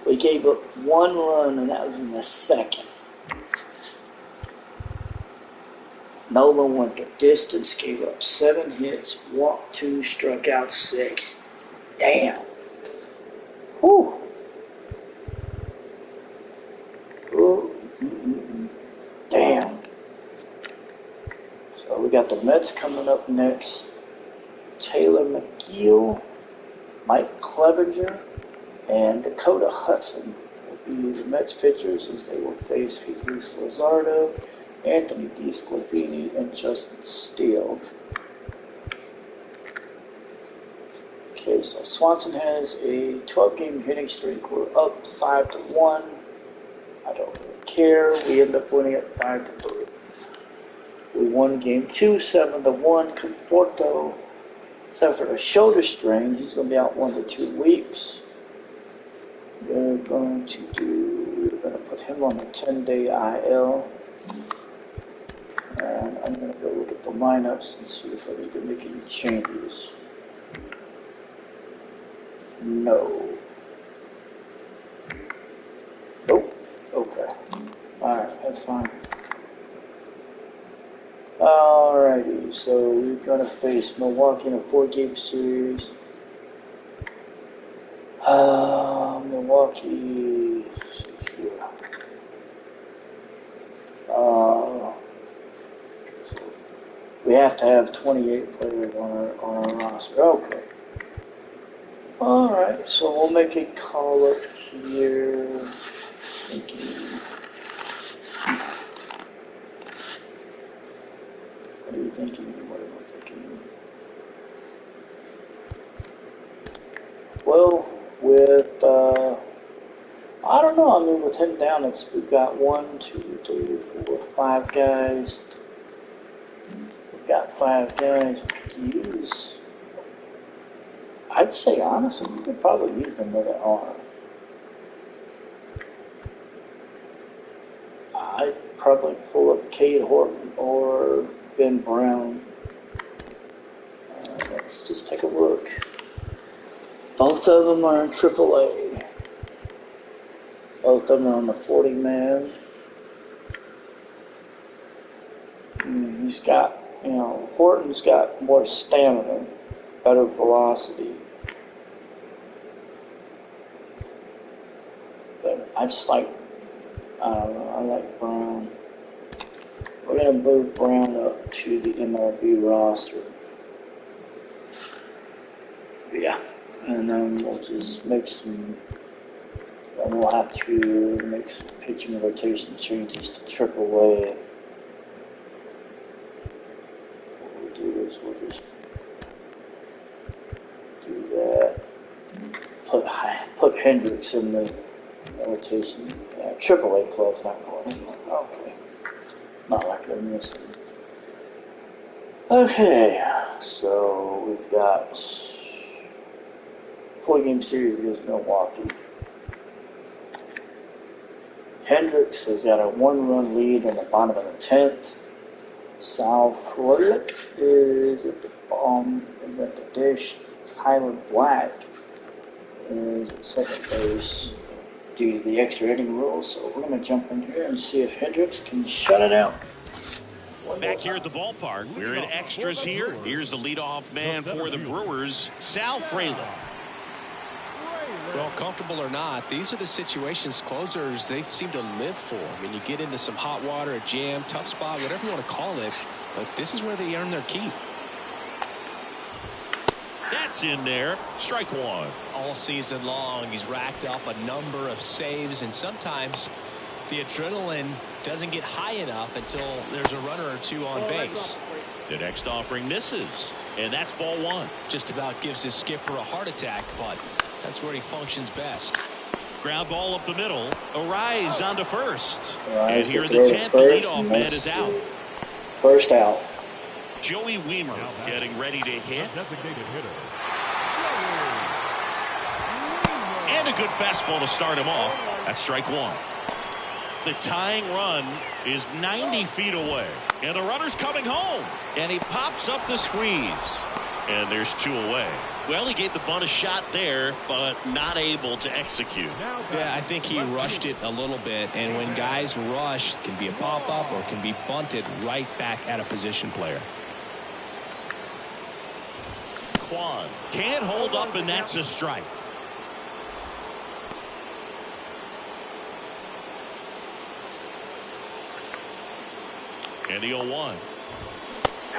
We gave up 1 run, and that was in the 2nd. Nolan went the distance, gave up 7 hits, walked 2, struck out 6. Damn. Whew. Ooh. Damn. So we got the Mets coming up next. Taylor McGill, Mike Clevenger, and Dakota Hudson will be the Mets pitchers as they will face Jesus Luzardo, Anthony DeSclafani, and Justin Steele. Okay, so Swanson has a 12-game hitting streak. We're up 5-1. I don't really care. We end up winning it 5-3. We won game 2, 7-1. Conforto suffered a shoulder strain. He's going to be out 1 to 2 weeks. We're going to put him on a 10-day IL. And I'm going to go look at the lineups and see if I need to make any changes. No. Nope. Okay. Alright, that's fine. Alrighty, so we're going to face Milwaukee in a 4-game series. Milwaukee. So we have to have 28 players on our roster. Okay. Alright, so we'll make a call up here. What are you thinking? What am I thinking? Well, with, I don't know, I mean, with him down, we've got 1, 2, 3, 4, 5 guys. We've got 5 guys we could use. I'd say, honestly, we could probably use another arm. I'd probably pull up Cade Horton or Ben Brown. Let's just take a look. Both of them are in AAA. Both of them are on the 40-man. He's got, Horton's got more stamina, better velocity. But I just like, I don't know, I like Brown. We're going to move Brown up to the MLB roster. Yeah. And then we'll just make some, and we'll have to make some pitching rotation changes to AAA. What we'll do is we'll just do that. Put Hendricks in the rotation. Yeah, AAA club's not going anywhere. Okay. Not like they're missing. Okay, so we've got 4-game series against Milwaukee. Hendricks has got a 1-run lead in the bottom of the 10th. Sal Frelick is at the dish. Tyler Black is at second base due to the extra inning rule. So we're going to jump in here and see if Hendricks can shut it out. Back here at the ballpark, we're in extras here. Here's the leadoff man for the Brewers, Sal Frelick. Well, comfortable or not, these are the situations closers they seem to live for. I mean, you get into some hot water, a jam, tough spot, whatever you want to call it, but this is where they earn their keep. That's in there. Strike 1. All season long, he's racked up a number of saves, and sometimes the adrenaline doesn't get high enough until there's a runner or two on base. The next offering misses, and that's ball 1. Just about gives his skipper a heart attack, but that's where he functions best. Ground ball up the middle. Arise onto first. Right, and here in the 10th, the leadoff man is out. First out. Joey Wiemer getting ready to hit. Designated hitter. And a good fastball to start him off. That's strike 1. The tying run is 90 feet away. And the runner's coming home. And he pops up the squeeze. And there's 2 away. Well, he gave the bunt a shot there, but not able to execute. Yeah, I think he rushed it a little bit, and when guys rush, it can be a pop-up or can be bunted right back at a position player. Kwan can't hold up, and that's a strike. And the 0-1.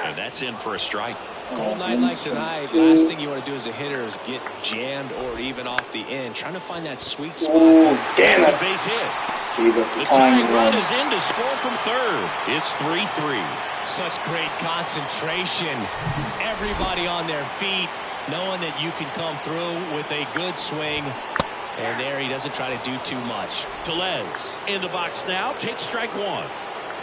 And that's in for a strike. Cold night like tonight, last thing you want to do as a hitter is get jammed or even off the end. Trying to find that sweet spot. Damn It's it. a base hit. The The tying tying run run. is in to score from third. It's 3-3. Such great concentration. Everybody on their feet, knowing that you can come through with a good swing. And there he doesn't try to do too much. Tellez in the box now. Takes strike 1.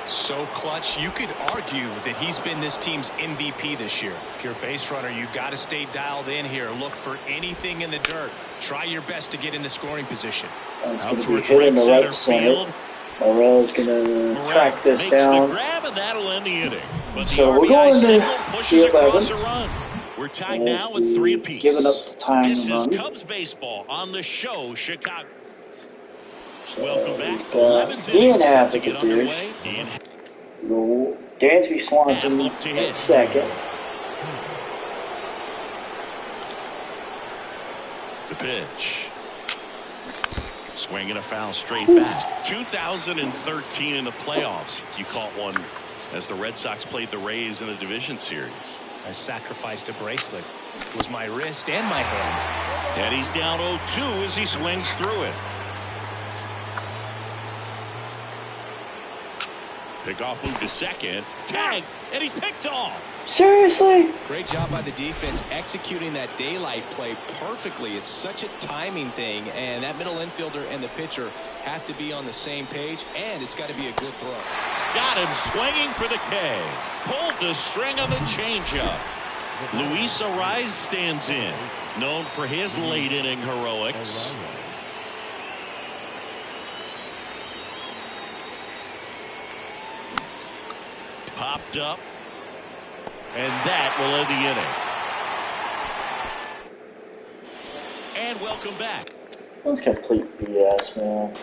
So clutch, you could argue that he's been this team's MVP this year. If you're a base runner, you got to stay dialed in here. Look for anything in the dirt. Try your best to get into scoring position. It's Out going to be towards hit in right the center right center. field. Morel's going to Morel track this makes down. the grab, and that'll end the inning. But the So we're RBI going to signal pushes the across 11th. a run. We're tied As now with we 3 apiece. giving up the tying This run. is Cubs baseball on the show, Chicago. So Welcome back. we've got 11th Ian inning set to get Advocate underway. Ian Dansby Swanson up to hit. at second. The pitch. Swinging a foul straight back. 2013 in the playoffs. You caught one as the Red Sox played the Rays in the division series. I sacrificed a bracelet. It was my wrist and my hand. And he's down 0-2 as he swings through it. Pickoff move to second. Tag. And he's picked off. Seriously? Great job by the defense executing that daylight play perfectly. It's such a timing thing, and that middle infielder and the pitcher have to be on the same page, and it's got to be a good throw. Got him swinging for the K. Pulled the string on the changeup. Luis Arraez stands in, known for his late inning heroics. Popped up, and that will end the inning. And welcome back. That's complete BS, man.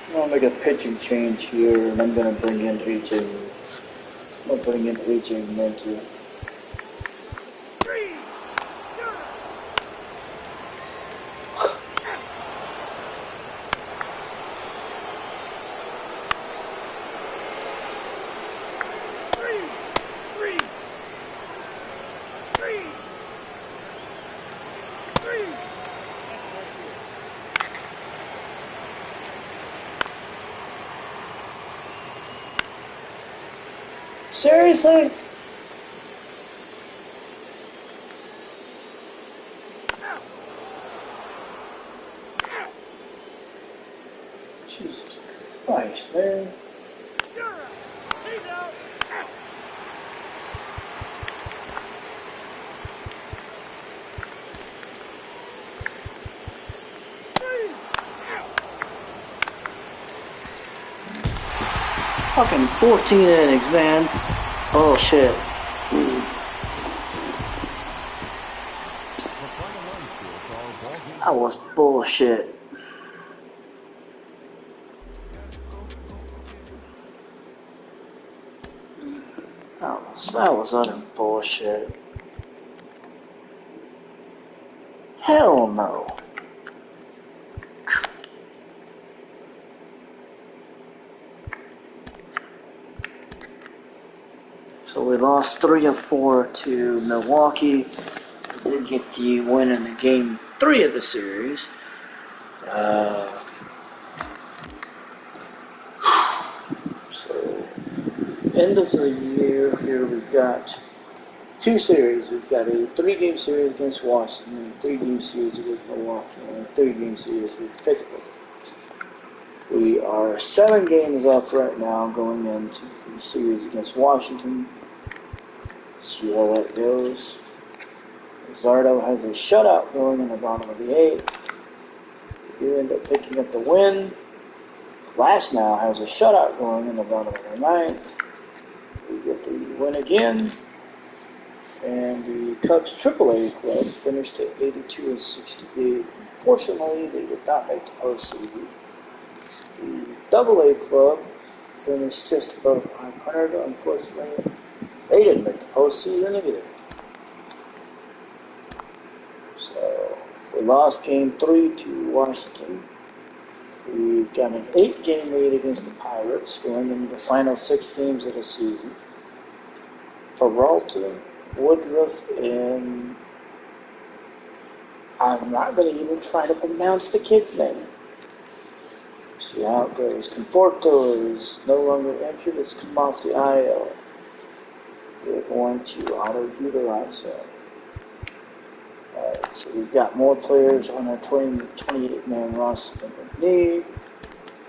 I'm gonna make a pitching change here, and I'm gonna bring in AJ. I'm gonna bring in AJ Minter. Seriously? Jesus Christ, man. Fucking 14 innings, man. Bullshit. That was bullshit. That was utter bullshit. Hell no. So we lost 3 of 4 to Milwaukee. We did get the win in the game 3 of the series. So, end of the year here, we've got 2 series. We've got a 3-game series against Washington, a 3-game series against Milwaukee, and a 3-game series against Pittsburgh. We are 7 games up right now going into the series against Washington. See how that goes. Zardo has a shutout going in the bottom of the 8th. We do end up picking up the win. Glasnow has a shutout going in the bottom of the 9th. We get the win again. And the Cubs AAA club finished at 82-68. Unfortunately, they did not make the postseason. The AA club finished just above 500. Unfortunately, they didn't make the postseason either. So we lost Game 3 to Washington. We got an 8-game lead against the Pirates going into the final 6 games of the season. Peralta, Woodruff, and I'm not going to even try to pronounce the kid's name. See how it goes. Conforto is no longer injured. It's come off the IL. We're going to auto-utilize him. Alright, so we've got more players on our 28-man roster than we need.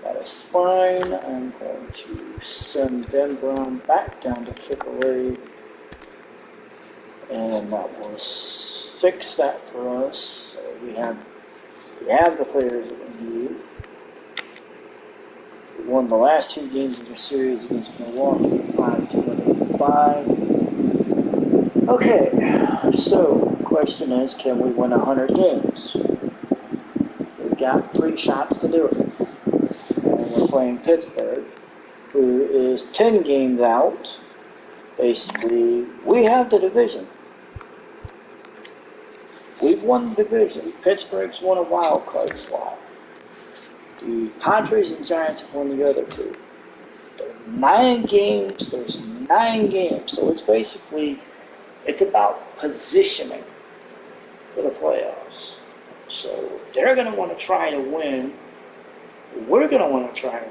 That is fine. I'm going to send Ben Brown back down to AAA. And that will fix that for us. So we have the players that we need. We won the last 2 games of the series against Milwaukee, 5-2 and 5. Okay, so the question is, can we win 100 games? We've got 3 shots to do it. And we're playing Pittsburgh, who is 10 games out. Basically, we have the division. We've won the division. Pittsburgh's won a wild card slot. The Padres and Giants have won the other 2. There's 9 games. There's 9 games. So it's about positioning for the playoffs. So they're going to want to try to win. We're going to want to try to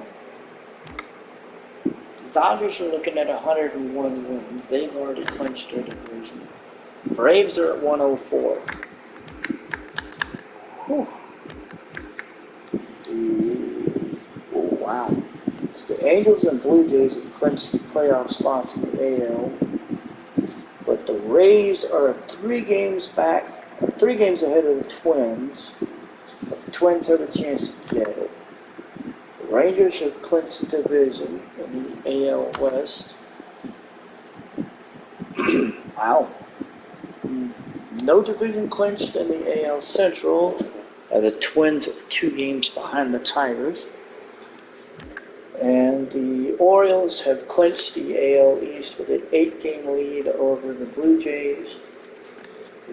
win. The Dodgers are looking at 101 wins. They've already clinched their division. Braves are at 104. Whew. Wow. So the Angels and Blue Jays have clinched the playoff spots in the AL. But the Rays are 3 games back, 3 games ahead of the Twins. But the Twins have a chance to get it. The Rangers have clinched the division in the AL West. Wow. No division clinched in the AL Central. The Twins are 2 games behind the Tigers. And the Orioles have clinched the AL East with an 8-game lead over the Blue Jays.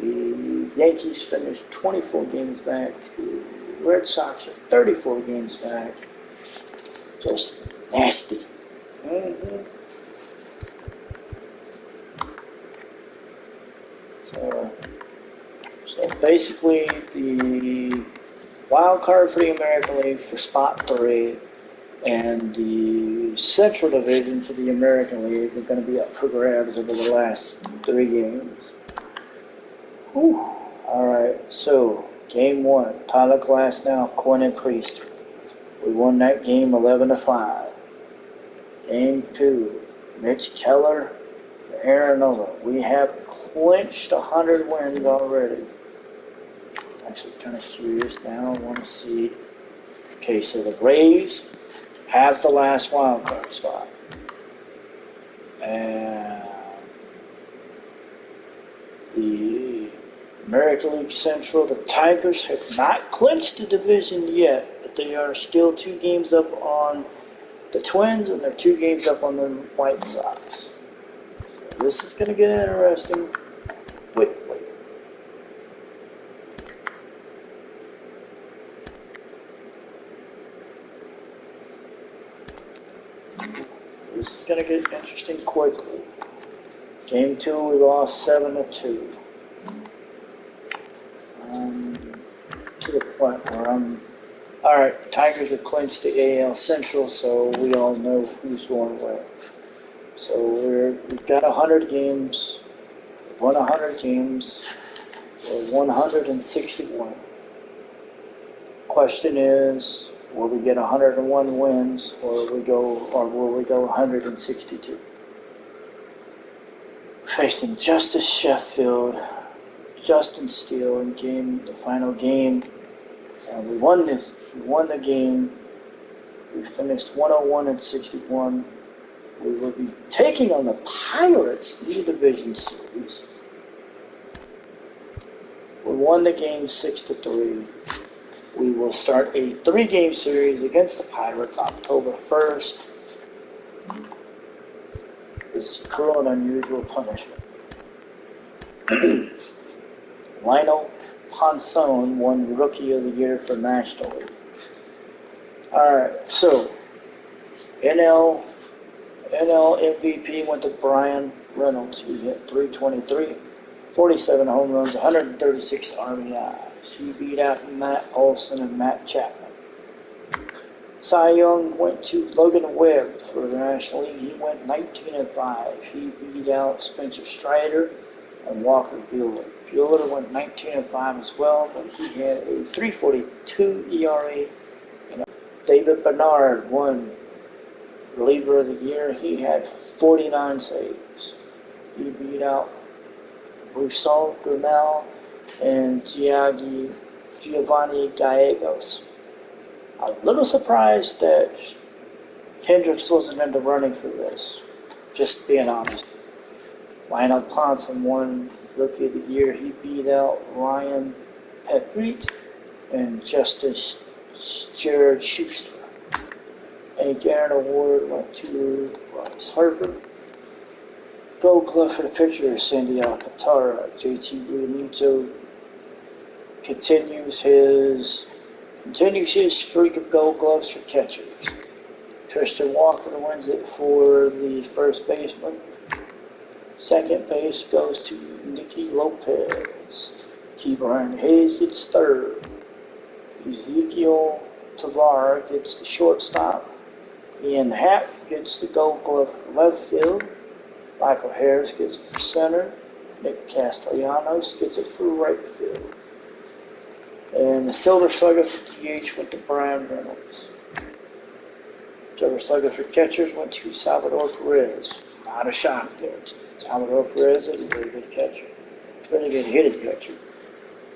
The Yankees finished 24 games back. The Red Sox are 34 games back. Just nasty. So basically, the wild card for the American League for spot 3 and the Central Division for the American League are going to be up for grabs over the last 3 games. Whew. All right, so game 1, Tyler Glasnow, Quentin Priest. We won that game 11-5. Game 2, Mitch Keller, Aaron Nola. We have clinched 100 wins already. Actually kind of curious now. I want to see. Okay, so the Braves have the last wild card spot. And the American League Central, the Tigers have not clinched the division yet, but they are still 2 games up on the Twins, and they're 2 games up on the White Sox. So this is going to get interesting quickly. This is going to get interesting quickly. Game 2, we lost 7-2. To the point where alright, Tigers have clinched the AL Central, so we all know who's going where. So we've got 100 games. We've won 100 games. We're 161. Question is, will we get 101 wins, or will we go 162? facing Justice Sheffield, Justin Steele in the final game. And we won the game. We finished 101-61. We will be taking on the Pirates in the division series. We won the game 6-3. We will start a 3-game series against the Pirates October 1st. This is cruel and unusual punishment. Lionel Ponson won Rookie of the Year for National League. Alright, so NL MVP went to Brian Reynolds. He hit .323, 47 home runs, 136 RBIs. He beat out Matt Olson and Matt Chapman. Cy Young went to Logan Webb for the National League. He went 19-5. He beat out Spencer Strider and Walker Buehler. Buehler went 19-5 as well, but he had a .342 ERA. And David Bernard won Reliever of the Year. He had 49 saves. He beat out Rousseau Grinnell and Giovanni Gallegos. I'm a little surprised that Hendricks wasn't in the running for this, just being honest. Lionel Ponson won Rookie of the Year. He beat out Ryan Pepiot and Justice Jared Schuster. And Garen Award went to Bryce Harper. Gold Glove for the pitcher, Sandy Alcantara. JT Realmuto continues his streak of Gold Gloves for catchers. Tristan Walker wins it for the first baseman. Second base goes to Nicky Lopez. Ke'Bryan Hayes gets third. Ezekiel Tovar gets the shortstop. Ian Happ gets the Gold Glove for left field. Michael Harris gets it for center. Nick Castellanos gets it for right field. And the Silver Slugger for DH went to Brian Reynolds. Silver Slugger for catchers went to Salvador Perez. Not a shock there. Salvador Perez is a very good catcher. Very good hitted catcher.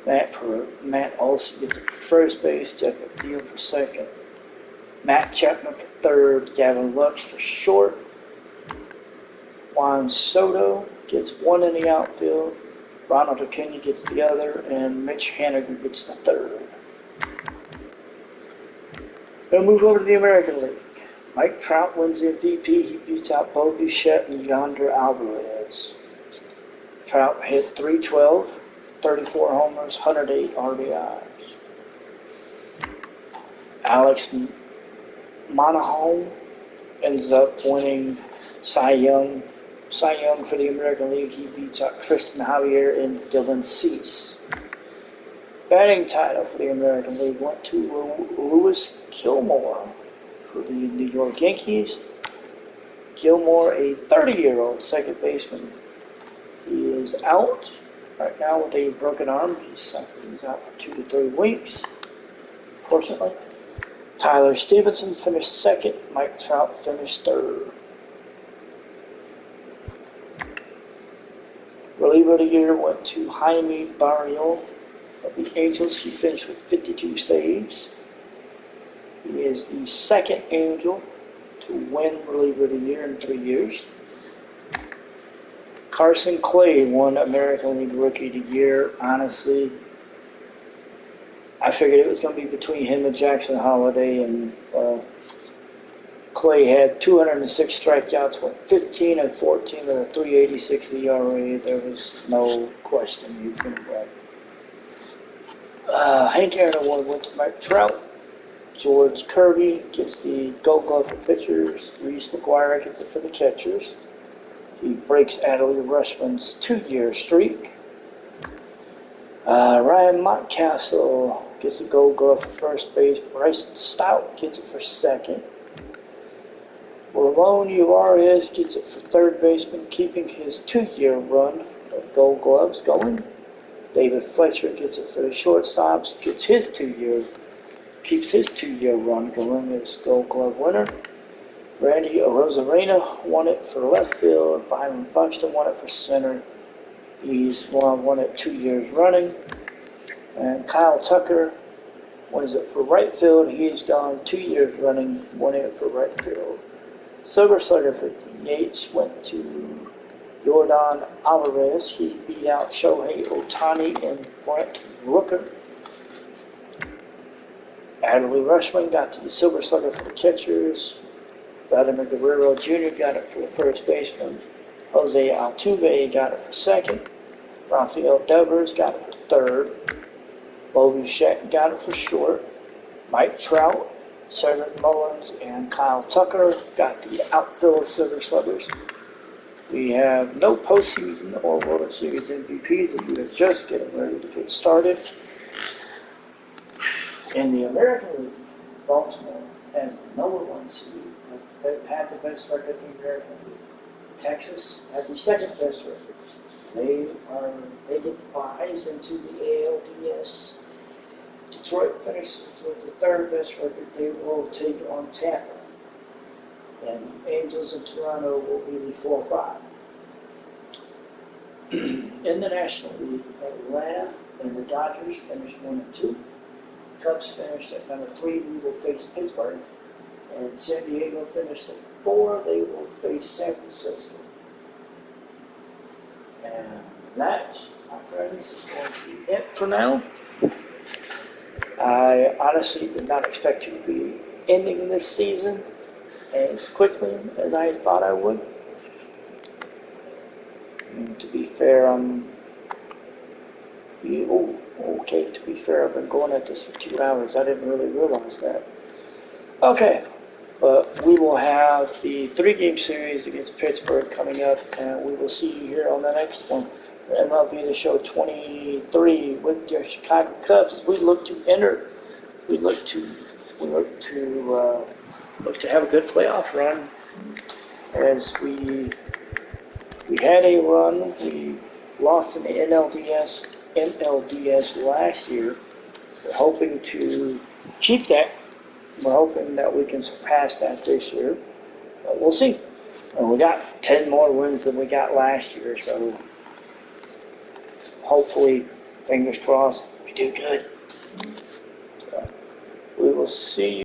Matt Olson gets it for first base. Jeff McNeil for second. Matt Chapman for third. Gavin Lux for short. Juan Soto gets one in the outfield. Ronald Acuna gets the other, and Mitch Haniger gets the third. We'll move over to the American League. Mike Trout wins the MVP. He beats out Bo Bichette and Yonder Alvarez. Trout hit .312, 34 homers, 108 RBIs. Alex Monahan ends up winning Cy Young for the American League. He beats out Tristan Javier and Dylan Cease. Batting title for the American League went to Lewis Gilmore for the New York Yankees. Gilmore, a 30-year-old second baseman. He is out right now with a broken arm. He's out for 2 to 3 weeks, unfortunately. Tyler Stevenson finished second. Mike Trout finished third. Reliever of the Year went to Jaime Barrios of the Angels. He finished with 52 saves. He is the second Angel to win Reliever of the Year in 3 years. Carson Clay won American League Rookie of the Year. Honestly, I figured it was going to be between him and Jackson Holliday, and Clay had 206 strikeouts, went 15 and 14 with a .386 ERA. There was no question he was going to win. Hank Aaron Award went to Mike Trout. George Kirby gets the Gold Glove for pitchers. Reese McGuire gets it for the catchers. He breaks Adley Rutschman's 2-year streak. Ryan Mountcastle gets the Gold Glove for first base. Bryson Stout gets it for second. Ramon Urias gets it for third baseman, keeping his 2-year run of Gold Gloves going. David Fletcher gets it for the shortstops, keeps his 2-year run going as Gold Glove winner. Randy Arozarena won it for left field. Byron Buxton won it for center. He's won it 2 years running. And Kyle Tucker wins it for right field. He's gone 2 years running, winning it for right field. Silver Slugger for DH went to Jordan Alvarez. He beat out Shohei Ohtani and Brent Rooker. Adley Rushman got the Silver Slugger for the catchers. Vladimir Guerrero Jr. got it for the first baseman. Jose Altuve got it for second. Rafael Devers got it for third. Bo Bichette got it for short. Mike Trout, Cedric Mullins, and Kyle Tucker got the outfield Silver Sluggers. We have no postseason or World Series MVPs, and we are just getting ready to get started. In the American League, Baltimore has the number 1 seed, has had the best record in the American League. Texas had the second best record. They get the buys into the ALDS. Detroit finishes with the third best record. They will take on Tampa. And the Angels in Toronto will be the 4-5. In the National League, Atlanta and the Dodgers finished 1-2. Cubs finished at number 3. We will face Pittsburgh. And San Diego finished at 4. They will face San Francisco. And that, my friends, is going to be it for now. I honestly did not expect to be ending this season as quickly as I thought I would. And to be fair, to be fair, I've been going at this for 2 hours. I didn't really realize that. Okay, but we will have the 3-game series against Pittsburgh coming up, and we will see you here on the next one. MLB The Show 23 with your Chicago Cubs as we look to enter. We look to have a good playoff run. As we had a run, we lost in the NLDS last year. We're hoping to keep that. We're hoping that we can surpass that this year. But we'll see. And we got 10 more wins than we got last year, so hopefully, fingers crossed, we do good. So we will see you.